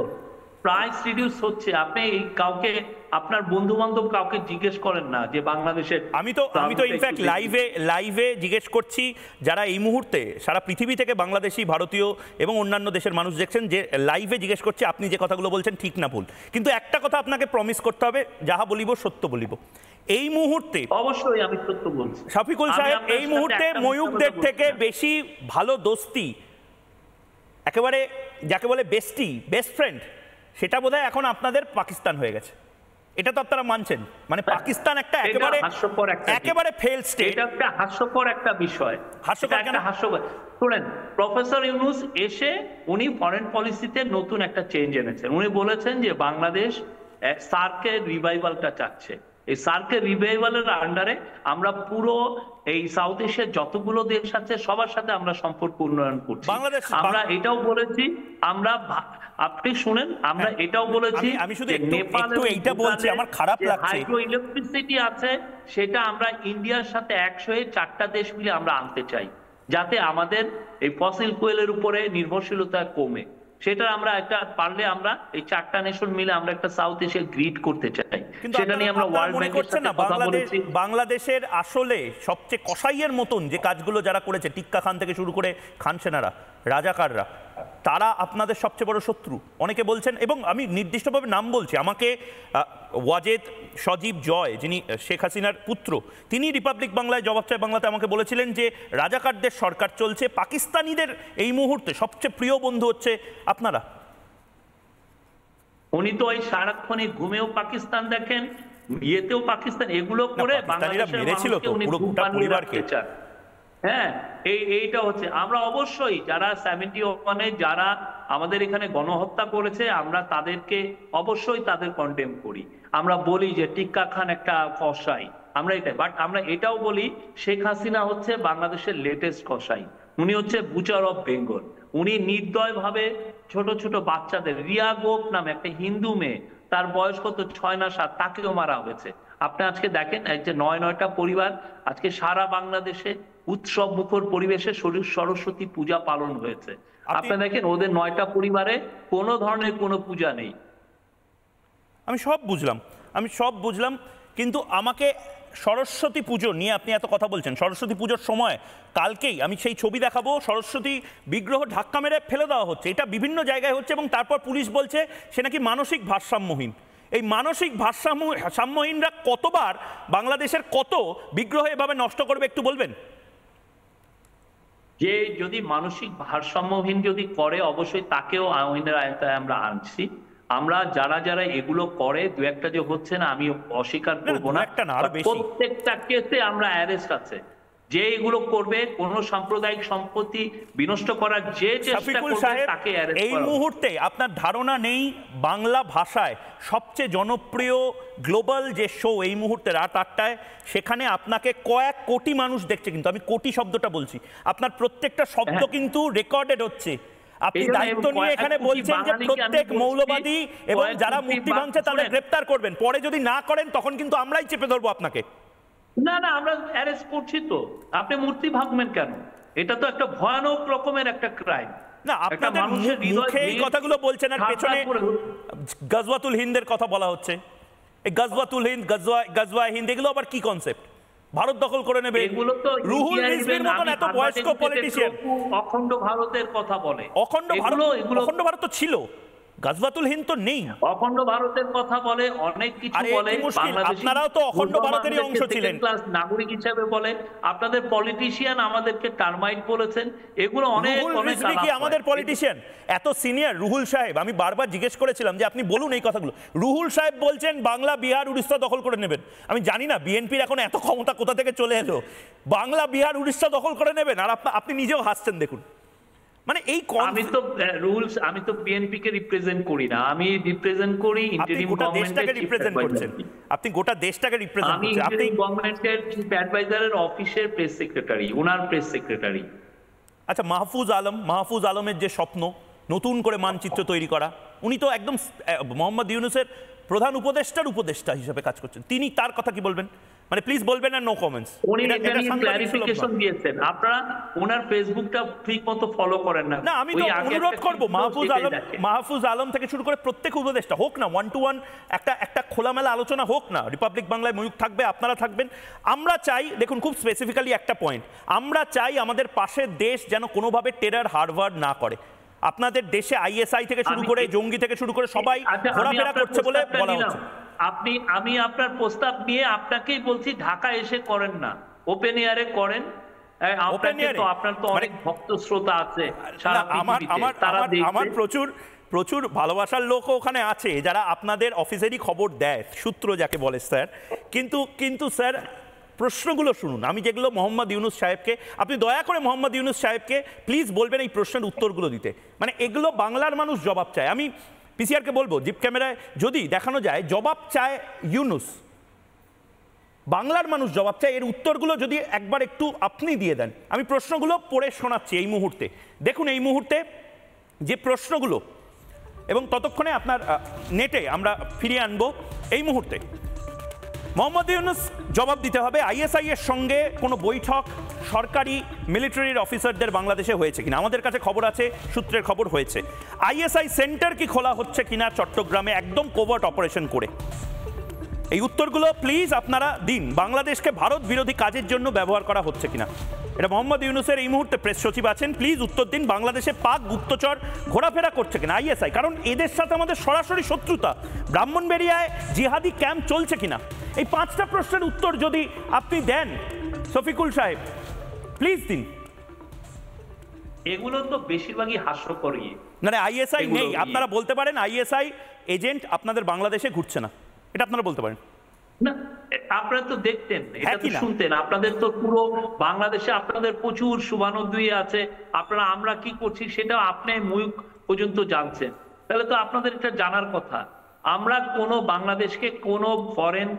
প্রাইস রিডিউস হচ্ছে। আপনি কাউকে আপনার বন্ধু বান্ধব কাউকে জিজ্ঞেস করেন না যে বাংলাদেশের। আমি তো ইনফ্যাক্ট লাইভে জিজ্ঞেস করছি যারা এই মুহূর্তে সারা পৃথিবী থেকে বাংলাদেশি, ভারতীয় এবং অন্যান্য দেশের মানুষ দেখছেন, যে লাইভে জিজ্ঞেস করছি আপনি যে কথাগুলো বলছেন ঠিক না ভুল। কিন্তু একটা কথা আপনাকে প্রমিস করতে হবে, যাহা বলিব সত্য বলিব। এই মুহূর্তে অবশ্যই আমি সত্য বলছি শফিকুল সাহেব, এই মুহূর্তে ময়ূকদের থেকে বেশি ভালো দোস্তি, একেবারে যাকে বলে বেস্ট ফ্রেন্ড, সেটা বোধহয় এখন আপনাদের পাকিস্তান হয়ে গেছে। এটা তো আপনারা মানছেন, মানে পাকিস্তান একটা একেবারে ফেল স্টেট। এটা একটা হাস্যকর একটা বিষয়। হাস্যকর কেন? হাস্যকর শুনেন, প্রফেসর ইউনূস এসে উনি ফরেন পলিসিতে নতুন একটা চেঞ্জ এনেছেন। উনি বলেছেন যে বাংলাদেশ সার্কের রিভাইভালটা চাচ্ছে। এই সার্কের রিভাইভালের আন্ডারে আমরা পুরো এই সাউথ এশিয়ার যতগুলো দেশ আছে সবার সাথে আমরা সম্পর্ক উন্নয়ন করছি। আমরা এটাও বলেছি, আপনি শুনেন, আমরা এটাও বলেছি আমি শুধু একটু এইটা বলছি, আমার খারাপ লাগছে, হাইড্রো ইলেকট্রিসিটি আছে সেটা আমরা ইন্ডিয়ার সাথে 104টা দেশ মিলে আমরা আনতে চাই, যাতে আমাদের এই ফসিল ফুয়েলের উপরে নির্ভরশীলতা কমে। সেটা আমরা একটা পারলে আমরা এই 4টা নেশন মিলে আমরা একটা সাউথ এশিয়া গ্রিড করতে চাই। সেটা নিয়ে আমরা ওয়ার্ল্ড ব্যাংকের সাথে কথা বলেছি। বাংলাদেশের আসলে সবচেয়ে কসাইয়ের মতন যে কাজগুলো যারা করেছে, টিক্কা খান থেকে শুরু করে খান সেনারা, রাজাকাররা, তারা আপনাদের সবচেয়ে বড় শত্রু অনেকে বলছেন। এবং আমি নির্দিষ্টভাবে নাম বলছি, আমাকে ওয়াজেদ সজীব জয়, যিনি শেখ হাসিনার পুত্র, তিনি রিপাবলিক বাংলায় জবাব চায় বাংলাতে আমাকে বলেছিলেন যে রাজাকারদের সরকার চলছে, পাকিস্তানিদের এই মুহূর্তে সবচেয়ে প্রিয় বন্ধু হচ্ছে আপনারা। উনি তো ওই সারাক্ষণই ঘুমেও পাকিস্তান দেখেন, ইয়েতেও পাকিস্তান, এগুলো করে বাংলাদেশের মানুষকে উনি পরিবারকে চান। হ্যাঁ, এইটা হচ্ছে। আমরা অবশ্যই যারা 71-এ যারা আমাদের এখানে গণহত্যা করেছে, আমরা তাদেরকে অবশ্যই তাদের কন্ডেম করি। আমরা বলি যে টিক্কা খান একটা কসাই, আমরা এটা, বাট আমরা এটাও বলি শেখ হাসিনা হচ্ছে বাংলাদেশের লেটেস্ট কসাই। উনি হচ্ছে বুচার অফ বেঙ্গল। উনি নির্দয়ভাবে ছোট ছোট বাচ্চাদের, রিয়া গোপ নামে একটা হিন্দু মেয়ে, তার বয়স কত 6 না 7, তাকেও মারা হয়েছে। আপনি আজকে দেখেন এই যে 9টা পরিবার আজকে সারা বাংলাদেশে উৎসব মুখর পরিবেশে সরস্বতী পূজা পালন হয়েছে। আপনি দেখেন ওদের 9টা পরিবারে কোনো ধরনের কোনো পূজা নেই। আমি সব বুঝলাম, কিন্তু আমাকে সরস্বতী পুজো নিয়ে আপনি এত কথা বলছেন। সরস্বতী পুজোর সময় কালকেই আমি সেই ছবি দেখাবো, সরস্বতী বিগ্রহ ধাক্কা মেরে ফেলে দেওয়া হচ্ছে, এটা বিভিন্ন জায়গায় হচ্ছে, এবং তারপর পুলিশ বলছে সে নাকি মানসিক ভারসাম্যহীন। এই মানসিক ভারসাম্যহীনরা কতবার বাংলাদেশের কত বিগ্রহ এভাবে নষ্ট করবে একটু বলবেন? যে যদি মানসিক ভারসাম্যহীন যদি করে, অবশ্যই তাকেও আইনের আয়তায় আমরা আনছি। আমরা যারা এগুলো করে, দু একটা যে হচ্ছে না আমি অস্বীকার করবো না, প্রত্যেকটা কেসে আমরা অ্যারেস্ট আছে। যে এগুলো করবে, কোন সাম্প্রদায়িক সম্পত্তি বিনষ্ট করার যে চেষ্টা করবে তাকে অ্যারেস্ট করা। এই মুহূর্তে আপনার ধারণা নেই বাংলা ভাষায় সবচেয়ে জনপ্রিয় গ্লোবাল যে শো এই মুহূর্তে রাত 8টায়, সেখানে আপনাকে কয়েক কোটি মানুষ দেখছে, কিন্তু আমি কোটি শব্দটা বলছি, আপনার প্রত্যেকটা শব্দ কিন্তু রেকর্ডেড হচ্ছে। আপনি দায়িত্ব নিয়ে এখানে বলছেন যে প্রত্যেক মৌলবাদী এবং যারা মূর্তি ভাঙছে তাদের গ্রেপ্তার করবেন, পরে যদি না করেন তখন কিন্তু আমরাই চেপে ধরবো আপনাকে। না, আমরা অ্যারেস্ট করছি তো, আপনি মূর্তি ভাঙবেন কেন? এটা তো একটা ভয়ানক রকমের একটা ক্রাইম। না, আপনাদের মুখে এই কথাগুলো বলছেন আর পেছনে গজওয়াতুল হিন্দের কথা বলা হচ্ছে। এই গজওয়াতুল হিন্দ, গজওয়া হিন্দ, এগুলো আবার কি কনসেপ্ট? ভারত দখল করে নেবে। এগুলো তো রুহুল রিজভির মতন এত বয়স্ক পলিটিশিয়ান অখণ্ড ভারতের কথা বলে। অখণ্ড ভারত তো ছিল, গাজওয়াতুল হিন্দ তো নেই। অখণ্ড ভারতের কথা বলে, অনেক কিছু বলে। আপনারাও তো অখণ্ড ভারতেরই অংশ ছিলেন, ক্লাস নাগরিক হিসেবে বলে। আপনাদের পলিটিশিয়ান আমাদেরকে টার্মাইট বলেছেন, এগুলো অনেক অনেক। কি আমাদের পলিটিশিয়ান এত সিনিয়র? রুহুল সাহেব, আমি বারবার জিজ্ঞেস করেছিলাম যে আপনি বলুন এই কথাগুলো। রুহুল সাহেব বলছেন বাংলা, বিহার, উড়িষ্যা দখল করে নেবেন। আমি জানি না বিএনপির এখন এত ক্ষমতা কোথা থেকে চলে এলো, বাংলা, বিহার, উড়িষ্যা দখল করে নেবেন, আর আপনি নিজেও হাসছেন। দেখুন, মানে এই আমি তো বিএনপি কে রিপ্রেজেন্ট করি না, আমি রিপ্রেজেন্ট করি ইন্টারিম গভর্নমেন্টকে রিপ্রেজেন্ট করছেন। আপনি গোটা দেশটাকে রিপ্রেজেন্ট করছেন। আপনি গভর্নমেন্টের চিফ অ্যাডভাইজারের অফিসের প্রেস সেক্রেটারি, ওনার প্রেস সেক্রেটারি। আচ্ছা, মাহফুজ আলমের যে স্বপ্ন নতুন করে মানচিত্র তৈরি করা, উনি তো একদম মোহাম্মদ ইউনূসের প্রধান উপদেষ্টা হিসেবে কাজ করছেন। তিনি, তার কথা কি বলবেন? মানে প্লিজ বলবেন না, নো কমেন্টস। উনি ক্লারিফিকেশন দিয়েছেন, আপনারা ওনার ফেসবুকটা ঠিকমতো ফলো করেন না। না, আমি তো অনুরোধ করব মাহফুজ আলম থেকে শুরু করে প্রত্যেক উপদেষ্টা হোক না, 1-to-1 একটা খোলামেলা আলোচনা হোক না। রিপাবলিক বাংলায় ময়ূক থাকবে, আপনারা থাকবেন। আমরা চাই, দেখুন খুব স্পেসিফিক্যালি একটা পয়েন্ট, আমরা চাই আমাদের পাশের দেশ যেন কোনোভাবে টেরর হারবার না করে। আপনাদের দেশে আইএসআই থেকে শুরু করে, জঙ্গি থেকে শুরু করে সবাই ঘোরাফেরা করছে বলে বলা হচ্ছে। আমি আপনার প্রস্তাব নিয়ে আপনাকেই বলছি, ঢাকা এসে করেন না, ওপেন এয়ারে করেন। আপনার তো অনেক ভক্ত শ্রোতা আছে সারা পৃথিবীতে, আমার প্রচুর ভালোবাসার লোকও ওখানে আছে যারা আপনাদের অফিসেরই খবর দেয়, সূত্র যাকে বলে স্যার। কিন্তু স্যার, প্রশ্নগুলো শুনুন। আমি যেগুলো মোহাম্মদ ইউনূস সাহেবকে, আপনি দয়া করে মোহাম্মদ ইউনূস সাহেবকে প্লিজ বলবেন এই প্রশ্নের উত্তরগুলো দিতে। মানে এগুলো বাংলার মানুষ জবাব চায়। আমি পিসিআরকে বলবো, জিপ ক্যামেরায় যদি দেখানো যায় জবাব চায় ইউনূস, বাংলার মানুষ জবাব চায়, এর উত্তরগুলো যদি একবার একটু আপনি দিয়ে দেন। আমি প্রশ্নগুলো পড়ে শোনাচ্ছি এই মুহূর্তে। দেখুন এই মুহূর্তে যে প্রশ্নগুলো, এবং ততক্ষণে আপনার নেটে আমরা ফিরিয়ে আনবো। এই মুহূর্তে মোহাম্মদ ইউনূস জবাব দিতে হবে, আইএসআই এর সঙ্গে কোনো বৈঠক সরকারি মিলিটারির অফিসারদের বাংলাদেশে হয়েছে কিনা। আমাদের কাছে খবর আছে, সূত্রের খবর হয়েছে। আইএসআই সেন্টার কি খোলা হচ্ছে কিনা চট্টগ্রামে, একদম কোভার্ট অপারেশন করে। এই উত্তরগুলো প্লিজ আপনারা দিন। বাংলাদেশকে ভারত বিরোধী কাজের জন্য ব্যবহার করা হচ্ছে কিনা, এটা মোহাম্মদ ইউনূসের এই মুহূর্তে প্রেস সচিব আছেন, প্লিজ উত্তর দিন। বাংলাদেশে পাক গুপ্তচর ঘোরাফেরা করছে কিনা আইএসআই, কারণ এদের সাথে আমাদের সরাসরি শত্রুতা। ব্রাহ্মণবাড়িয়ায় জিহাদি ক্যাম্প চলছে কিনা। এই 5টা প্রশ্নের উত্তর যদি আপনি দেন শফিকুল সাহেব, প্লিজ দিন। এগুলো তো বেশিরভাগই হাস্যকরই। না, আইএসআই নেই, আপনারা বলতে পারেন আইএসআই এজেন্ট আপনাদের বাংলাদেশে ঘুরছে না, এটা আপনারা বলতে পারেন না। আপনারা তো দেখতেন, এটা তো শুনতেন। আপনাদের তো পুরো বাংলাদেশে আপনাদের প্রচুর শুভানুদ্দয়ী আছে, আপনারা আমরা কি করছি সেটা আপনি মুখ পর্যন্ত জানছেন। তাহলে তো আপনাদের এটা জানার কথা। আমরা কোনো বাংলাদেশকে কোনো ফরেন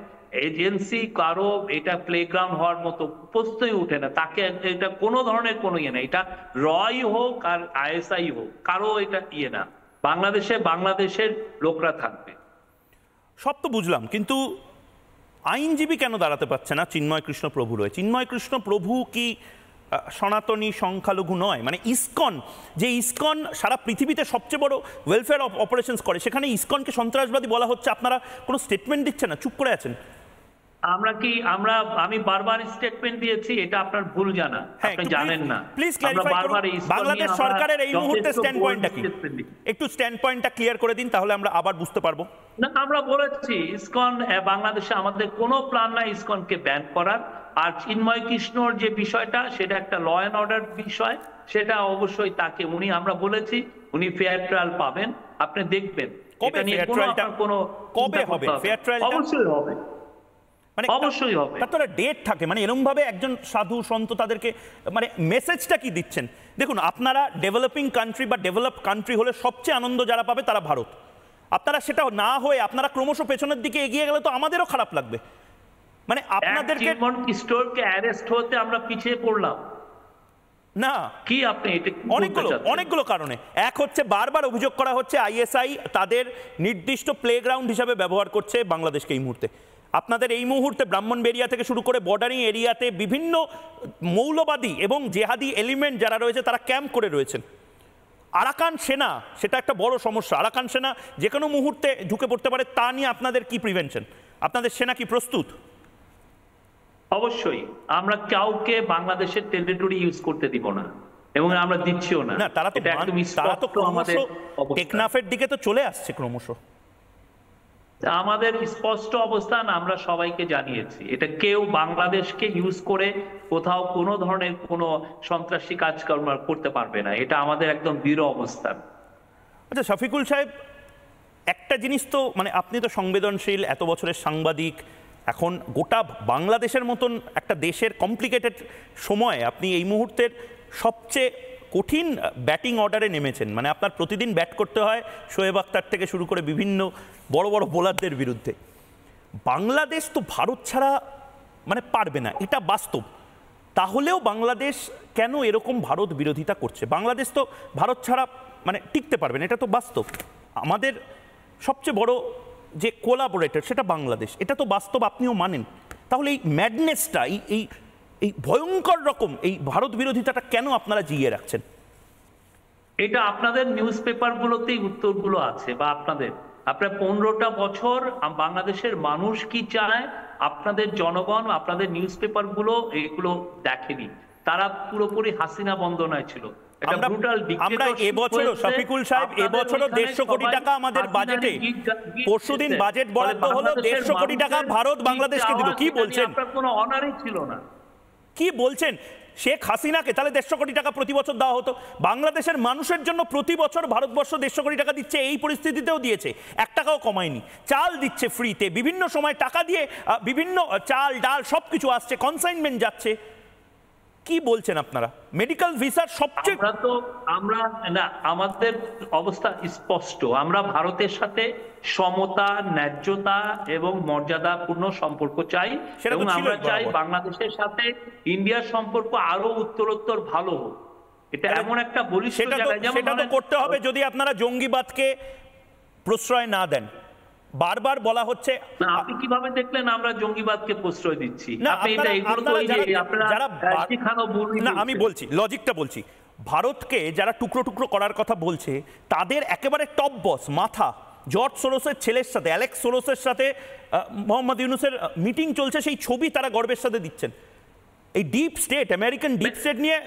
এজেন্সি কারো এটা প্লেগ্রাউন্ড হওয়ার মতো প্রশ্নই উঠে না। তাকে এটা কোনো ধরনের কোনো ইয়ে না, এটা রয় হোক আর আইএসআই হোক, কারো এটা ইয়ে না। বাংলাদেশের লোকরা থাকবে। সব তো বুঝলাম, কিন্তু আইনজীবী কেন দাঁড়াতে পারছে না চিন্ময় কৃষ্ণ প্রভু রয়ে? চিন্ময় কৃষ্ণ প্রভু কি সনাতনী সংখ্যালঘু নয়? মানে ইসকন সারা পৃথিবীতে সবচেয়ে বড় ওয়েলফেয়ার অপারেশনস করে, সেখানে ইসকনকে সন্ত্রাসবাদী বলা হচ্ছে, আপনারা কোনো স্টেটমেন্ট দিচ্ছেন না, চুপ করে আছেন। আমি বারবার স্টেটমেন্ট দিয়েছি, এটা আপনার ভুল জানা, আপনি জানেন না। প্লিজ ক্ল্যারিফাই করুন বাংলাদেশ সরকারের এই মুহূর্তে স্ট্যান্ড পয়েন্টটা কি, একটু স্ট্যান্ড পয়েন্টটা ক্লিয়ার করে দিন, তাহলে আমরা আবার বুঝতে পারবো। না, আমরা বলেছি ইসকন বাংলাদেশে আমাদের কোনো প্ল্যান নাই ইসকনকে ব্যান করার। আর চিন্ময় কৃষ্ণর যে বিষয়টা, সেটা একটা ল অ্যান্ড অর্ডার বিষয়, সেটা অবশ্যই তাকে আমরা বলেছি উনি ফেয়ার ট্রায়াল পাবেন, আপনি দেখবেন। কবে হবে ফেয়ার ট্রায়াল? অবশ্যই হবে, মানে অবশ্যই হবে। তার ডেট থাকে, মানে এরকম ভাবে একজন সাধু সন্ত তাদেরকে মানে মেসেজটা কি দিচ্ছেন? দেখুন, আপনারা ডেভেলপিং কান্ট্রি বা ডেভেলপড কান্ট্রি হলে সবচেয়ে আনন্দ যারা পাবে তারা ভারত। আপনারা সেটা না হয়ে আপনারা ক্রমশ পেছনের দিকে এগিয়ে গেলে তো আমাদেরও খারাপ লাগবে। মানে আপনাদেরকে অ্যারেস্ট হতে আমরা পিছিয়ে পড়লাম না, কি আপনি এটা অনেকগুলো কারণে। এক হচ্ছে বারবার অভিযোগ করা হচ্ছে আইএসআই তাদের নির্দিষ্ট প্লেগ্রাউন্ড হিসাবে ব্যবহার করছে বাংলাদেশকে এই মুহূর্তে। আপনাদের এই মুহূর্তে ব্রাহ্মণবাড়িয়া থেকে শুরু করে বর্ডারিং এরিয়াতে বিভিন্ন মৌলবাদী এবং জেহাদি এলিমেন্ট যারা রয়েছে তারা ক্যাম্প করে রয়েছেন। আরাকান সেনা, সেটা একটা বড় সমস্যা। আরাকান সেনা যে কোনো মুহূর্তে ঢুকে পড়তে পারে, তা নিয়ে আপনাদের কি প্রিভেনশন? আপনাদের সেনা কি প্রস্তুত? অবশ্যই আমরা কাউকে বাংলাদেশের টেরিটরি ইউজ করতে দিব না, এবং আমরা দিচ্ছিও না। না, তারা তো এটা একদম তারা তো স্পষ্ট ক্রমশ আমাদের অবস্থান। টেকনাফের দিকে তো চলে আসছে ক্রমশ। আমাদের স্পষ্ট অবস্থান আমরা সবাইকে জানিয়েছি, এটা কেউ বাংলাদেশকে ইউজ করে কোথাও কোনো ধরনের কোনো সন্ত্রাসী কাজকর্ম করতে পারবে না, এটা আমাদের একদম দৃঢ় অবস্থান। আচ্ছা শফিকুল সাহেব, একটা জিনিস তো মানে আপনি তো সংবেদনশীল, এত বছরের সাংবাদিক, এখন গোটা বাংলাদেশের মতন একটা দেশের কমপ্লিকেটেড সময় আপনি এই মুহূর্তের সবচেয়ে কঠিন ব্যাটিং অর্ডারে নেমেছেন, মানে আপনার প্রতিদিন ব্যাট করতে হয় শোয়েব আখতার থেকে শুরু করে বিভিন্ন বড় বড় বোলারদের বিরুদ্ধে। বাংলাদেশ তো ভারত ছাড়া মানে পারবে না, এটা বাস্তব। তাহলেও বাংলাদেশ কেন এরকম ভারত বিরোধিতা করছে? বাংলাদেশ তো ভারত ছাড়া মানে টিকতে পারবে না, এটা তো বাস্তব। আমাদের সবচেয়ে বড় যে কোলাবোরেটর সেটা বাংলাদেশ, এটা তো বাস্তব, আপনিও মানেন। তাহলে এই ম্যাডনেসটা, এই এই ভয়ঙ্কর রকম এই ভারত বিরোধিতাটা কেন আপনারা জিইয়ে রাখছেন? এটা আপনাদের নিউজ পেপারগুলোতেই উত্তরগুলো আছে, বা আপনার 15টা বছর বাংলাদেশের মানুষ কি চায়, আপনাদের জনগণ, আপনাদের নিউজ পেপারগুলো এগুলো দেখেনি, তারা পুরোপুরি হাসিনা বন্দনায় ছিল। আমরা এবছরও শফিকুল সাহেব, এবছরও 150 কোটি টাকা আমাদের বাজেটে, পরশুদিন বাজেট বরাদ্দ হলো 150 কোটি টাকা ভারত বাংলাদেশকে দিল। কি বলছেন? কোনো অনারই ছিল না। কি বলছেন? শেখ হাসিনাকে তাহলে 150 কোটি টাকা প্রতি বছর দেওয়া হতো। বাংলাদেশের মানুষের জন্য প্রতি বছর ভারতবর্ষ 150 কোটি টাকা দিচ্ছে, এই পরিস্থিতিতেও দিয়েছে, 1 টাকাও কমায়নি। চাল দিচ্ছে ফ্রিতে, বিভিন্ন সময় টাকা দিয়ে বিভিন্ন চাল ডাল সবকিছু আসছে, কনসাইনমেন্ট যাচ্ছে। কি বলছেন আপনারা? মেডিকেল ভিসার সবচেয়ে আমাদের অবস্থা স্পষ্ট, আমরা ভারতের সাথে সমতা, ন্যায্যতা এবং মর্যাদাপূর্ণ সম্পর্ক চাই, এবং আমরা চাই বাংলাদেশের সাথে ইন্ডিয়ার সম্পর্ক আরো উত্তরোত্তর ভালো হোক। এটা এমন একটা বলিষ্ঠ জায়গা, যেমন সেটা তো করতে হবে যদি আপনারা জঙ্গিবাদকে প্রশ্রয় না দেন। বারবার বলা হচ্ছে, আপনি কিভাবে দেখলেন আমরা জঙ্গিবাদকে প্রশ্রয় দিচ্ছি? আমি বলছি, লজিকটা বলছি। ভারতকে যারা টুকরো টুকরো করার কথা বলছে, তাদের একেবারে টপ বস মাথা জর্জ সোরোসের ছেলের সাথে, অ্যালেক্স সোরোসের সাথে মোহাম্মদ ইউনুসের মিটিং চলছে, সেই ছবি তারা গর্বের সাথে দিচ্ছেন। এই deep state, American deep state নিয়ে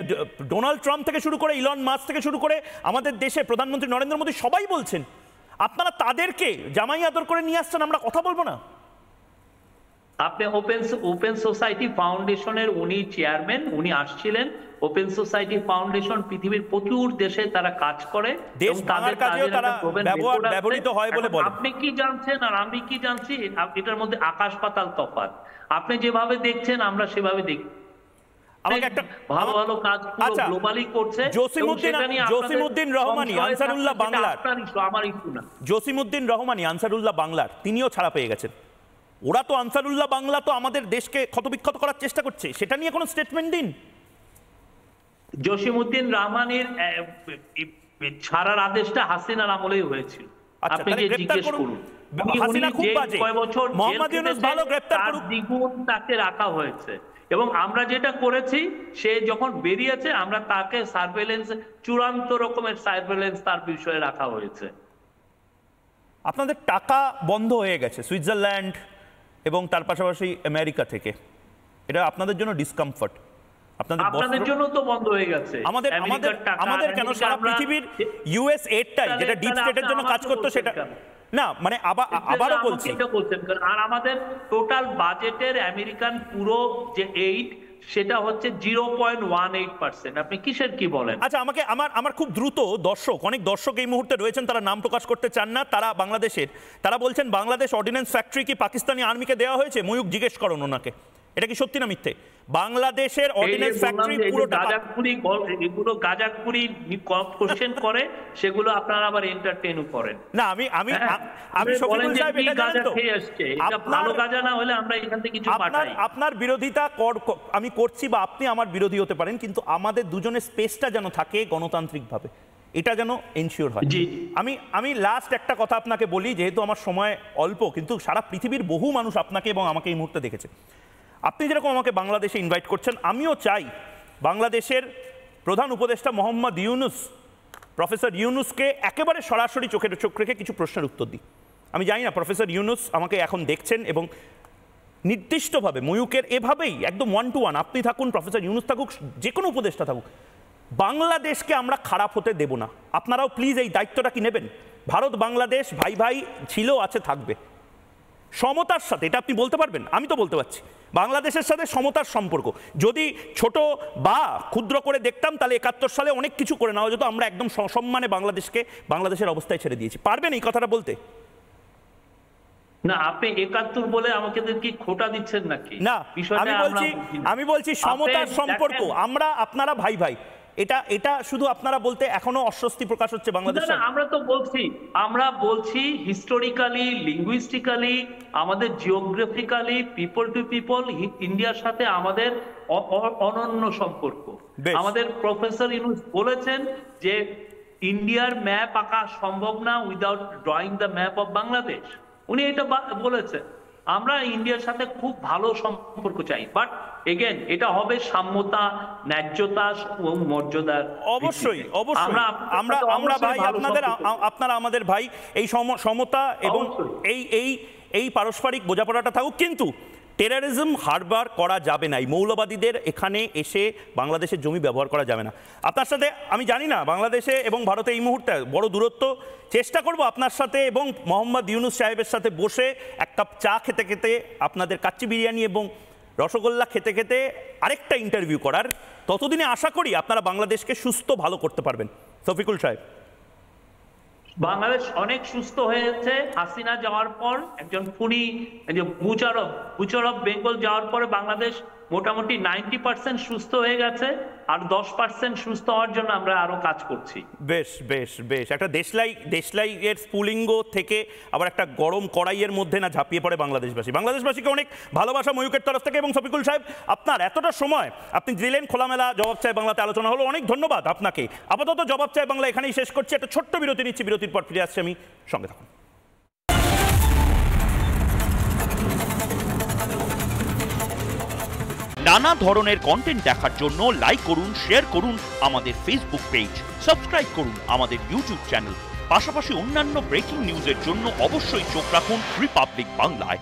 ডোনাল্ড ট্রাম্প থেকে শুরু করে ইলন মাস্ক থেকে শুরু করে আমাদের দেশে প্রধানমন্ত্রী নরেন্দ্র মোদী সবাই বলছেন। আপনারা তাদেরকে জামাই আদর করে নিয়ে আসছেন, আমরা কথা বলবো না? আপনি ওপেন সোসাইটি ফাউন্ডেশনের উনি চেয়ারম্যান, উনি আসছিলেন। ওপেন সোসাইটি ফাউন্ডেশন পৃথিবীর প্রচুর দেশে তারা কাজ করে, দেশ ভাঙার কাজেও তারা ব্যবহৃত হয় বলে বলেন। আপনি কি জানছেন আর আমি কি জানছি, এটার মধ্যে আকাশ পাতাল তফাৎ। আপনি যেভাবে দেখছেন আমরা সেভাবে দেখি। আমাকে একটা ভালো ভালো কাজ পুরো গ্লোবালি করছে। জসিমউদ্দিন রহমানি আনসারুল্লাহ বাংলার, আমার ইস্যু না। জসিমউদ্দিন রহমানি আনসারুল্লাহ বাংলার, তিনিও ছাড়া পেয়ে গেছেন। ওরা তো আনসারুল্লাহ বাংলা তো আমাদের দেশকে ক্ষতবিক্ষত করার চেষ্টা করছে, সেটা নিয়ে কোনো স্টেটমেন্ট দিন। জসিমউদ্দিন রহমানের ছাড়ার আদেশটা হাসিনার আমলেই হয়েছিল। আপনি যে জিজ্ঞেস করুন, হাসিনা খুব বাজে, কয় বছর মোহাম্মদ ইউনূস ভালো, গ্রেফতার করুন। দ্বিগুণ তাকে রাখা হয়েছে, এবং আমরা যেটা করেছি, সে যখন বেরিয়েছে আমরা তাকে সার্ভেলেন্স, চূড়ান্ত রকমের সার্ভেলেন্স তার বিষয়ে রাখা হয়েছে। আপনাদের টাকা বন্ধ হয়ে গেছে সুইজারল্যান্ড এবং তার পাশাপাশি আমেরিকা থেকে, এটা আপনাদের জন্য ডিসকমফর্ট। আপনাদের জন্য তো বন্ধ হয়ে গেছে। আমাদের কেন? সারা পৃথিবীর ইউএস এইডটাই যেটা ডিপ স্টেটের জন্য কাজ করতো সেটা না, মানে আবারও বলছি, আর আমাদের টোটাল বাজেটের আমেরিকান পুরো যে এইড, সেটা হচ্ছে 0.18%। আপনি কিসের কি বলেন? আচ্ছা, আমাকে আমার খুব দ্রুত অনেক দর্শক এই মুহূর্তে রয়েছেন, তারা নাম প্রকাশ করতে চান না, তারা বাংলাদেশের, তারা বলছেন বাংলাদেশ অর্ডিন্যান্স ফ্যাক্টরি কি পাকিস্তানি আর্মিকে দেওয়া হয়েছে? ময়ূক জিজ্ঞেস করুন ওনাকে, এটা কি সত্যি না মিথ্যে? বাংলাদেশের অর্ডিন্যান্স ফ্যাক্টরি পুরোটা এগুলো গাজাকুড়ি কোশ্চেন করে, সেগুলো আপনারা আবার এন্টারটেইনও করেন। না, আমি শফিকুল সাহেব এটা জানেন তো, এটা ভালো গাজা না হলে আমরা এখান থেকে কিছু পাঠাই। আপনার বিরোধিতা আমি করছি বা আপনি আমার বিরোধী হতে পারেন, কিন্তু আমাদের দুজনের স্পেসটা যেন থাকে গণতান্ত্রিকভাবে, এটা যেন এনশিওর হয়। আমি লাস্ট একটা কথা আপনাকে বলি, যেহেতু আমার সময় অল্প, কিন্তু সারা পৃথিবীর বহু মানুষ আপনাকে এবং আমাকে এই মুহূর্তে দেখেছে। আপনি যেরকম আমাকে বাংলাদেশে ইনভাইট করছেন, আমিও চাই বাংলাদেশের প্রধান উপদেষ্টা মোহাম্মদ ইউনুস, প্রফেসর ইউনুসকে একেবারে সরাসরি চোখে চোখ রেখে কিছু প্রশ্নের উত্তর দিই। আমি জানি না প্রফেসর ইউনুস আমাকে এখন দেখছেন এবং নির্দিষ্টভাবে ময়ূকের এভাবেই একদম 1 to 1 আপনি থাকুন, প্রফেসর ইউনূস থাকুক, যে কোনো উপদেষ্টা থাকুক, বাংলাদেশকে আমরা খারাপ হতে দেব না। আপনারাও প্লিজ এই দায়িত্বটা কি নেবেন? ভারত বাংলাদেশ ভাই ভাই ছিল, আছে, থাকবে সমতার সাথে। এটা আপনি বলতে পারবেন? আমি তো বলতে পারছি বাংলাদেশের সাথে সমতার সম্পর্ক। যদি ছোট বা ক্ষুদ্র করে দেখতাম তাহলে 71 সালে অনেক কিছু করে নেওয়া যেত। আমরা একদম সসম্মানে বাংলাদেশকে বাংলাদেশের অবস্থায় ছেড়ে দিয়েছি। পারবেন এই কথাটা বলতে? না, আপনি 71 বলে আমাকে কি খোটা দিচ্ছেন নাকি? না, আমি বলছি সমতার সম্পর্ক, আমরা আপনারা ভাই ভাই, এটা শুধু আপনারা বলতে এখনো অস্বস্তি প্রকাশ হচ্ছে বাংলাদেশ। আমরা বলছি হিস্টোরিক্যালি, লিঙ্গুইস্টিক্যালি, আমাদের জিওগ্রাফিক্যালি, পিপল টু পিপল ইন্ডিয়ার সাথে আমাদের অনন্য সম্পর্ক। আমাদের প্রফেসর ইউনূস বলেছেন যে ইন্ডিয়ার ম্যাপ আঁকা সম্ভব না without drawing the map of Bangladesh. উনি এটা বলেছেন। আমরা ইন্ডিয়ার সাথে খুব ভালো সম্পর্ক চাই, বাট এগেন এটা হবে সাম্যতা, ন্যায্যতা এবং মর্যাদার। অবশ্যই আমরা ভাই, আপনারা আমাদের ভাই, এই সমতা এবং এই পারস্পরিক বোঝাপড়াটা থাকুক। কিন্তু টেররিজম হারবার করা যাবে না, এই মৌলবাদীদের এখানে এসে বাংলাদেশের জমি ব্যবহার করা যাবে না। আপনার সাথে আমি জানি না বাংলাদেশে এবং ভারতে এই মুহূর্তে বড় দূরত্ব, চেষ্টা করব আপনার সাথে এবং মোহাম্মদ ইউনূস সাহেবের সাথে বসে এক কাপ চা খেতে খেতে, আপনাদের কাচ্চি বিরিয়ানি এবং রসগোল্লা খেতে খেতে আরেকটা ইন্টারভিউ করার। ততদিনে আশা করি আপনারা বাংলাদেশকে সুস্থ ভালো করতে পারবেন। শফিকুল সাহেব, বাংলাদেশ অনেক সুস্থ হয়েছে হাসিনা যাওয়ার পর। একজন খুনি বুচার অফ বেঙ্গল যাওয়ার পরে বাংলাদেশ মোটামুটি 90% সুস্থ হয়ে গেছে, আর 10% সুস্থ হওয়ার জন্য আমরা আরো কাজ করছি। বেশ বেশ বেশ, একটা দেশলাই এর স্ফুলিঙ্গ থেকে আবার একটা গরম কড়াইয়ের মধ্যে না ঝাঁপিয়ে পড়ে বাংলাদেশবাসীকে অনেক ভালোবাসা ময়ূকের তরফ থেকে। এবং শফিকুল সাহেব, আপনার এতটা সময় আপনি দিলেন, খোলামেলা জবাব চাই বাংলাতে আলোচনা হলো, অনেক ধন্যবাদ আপনাকে। আপাতত জবাব চাই বাংলা এখানেই শেষ করছি, একটা ছোট্ট বিরতি নিচ্ছি, বিরতির পর ফিরে আসছি আমি, সঙ্গে থাকুন। নানা ধরনের কন্টেন্ট দেখার জন্য লাইক করুন, শেয়ার করুন আমাদের ফেসবুক পেজ, সাবস্ক্রাইব করুন আমাদের ইউটিউব চ্যানেল। পাশাপাশি অন্যান্য ব্রেকিং নিউজের জন্য অবশ্যই চোখ রাখুন রিপাবলিক বাংলায়।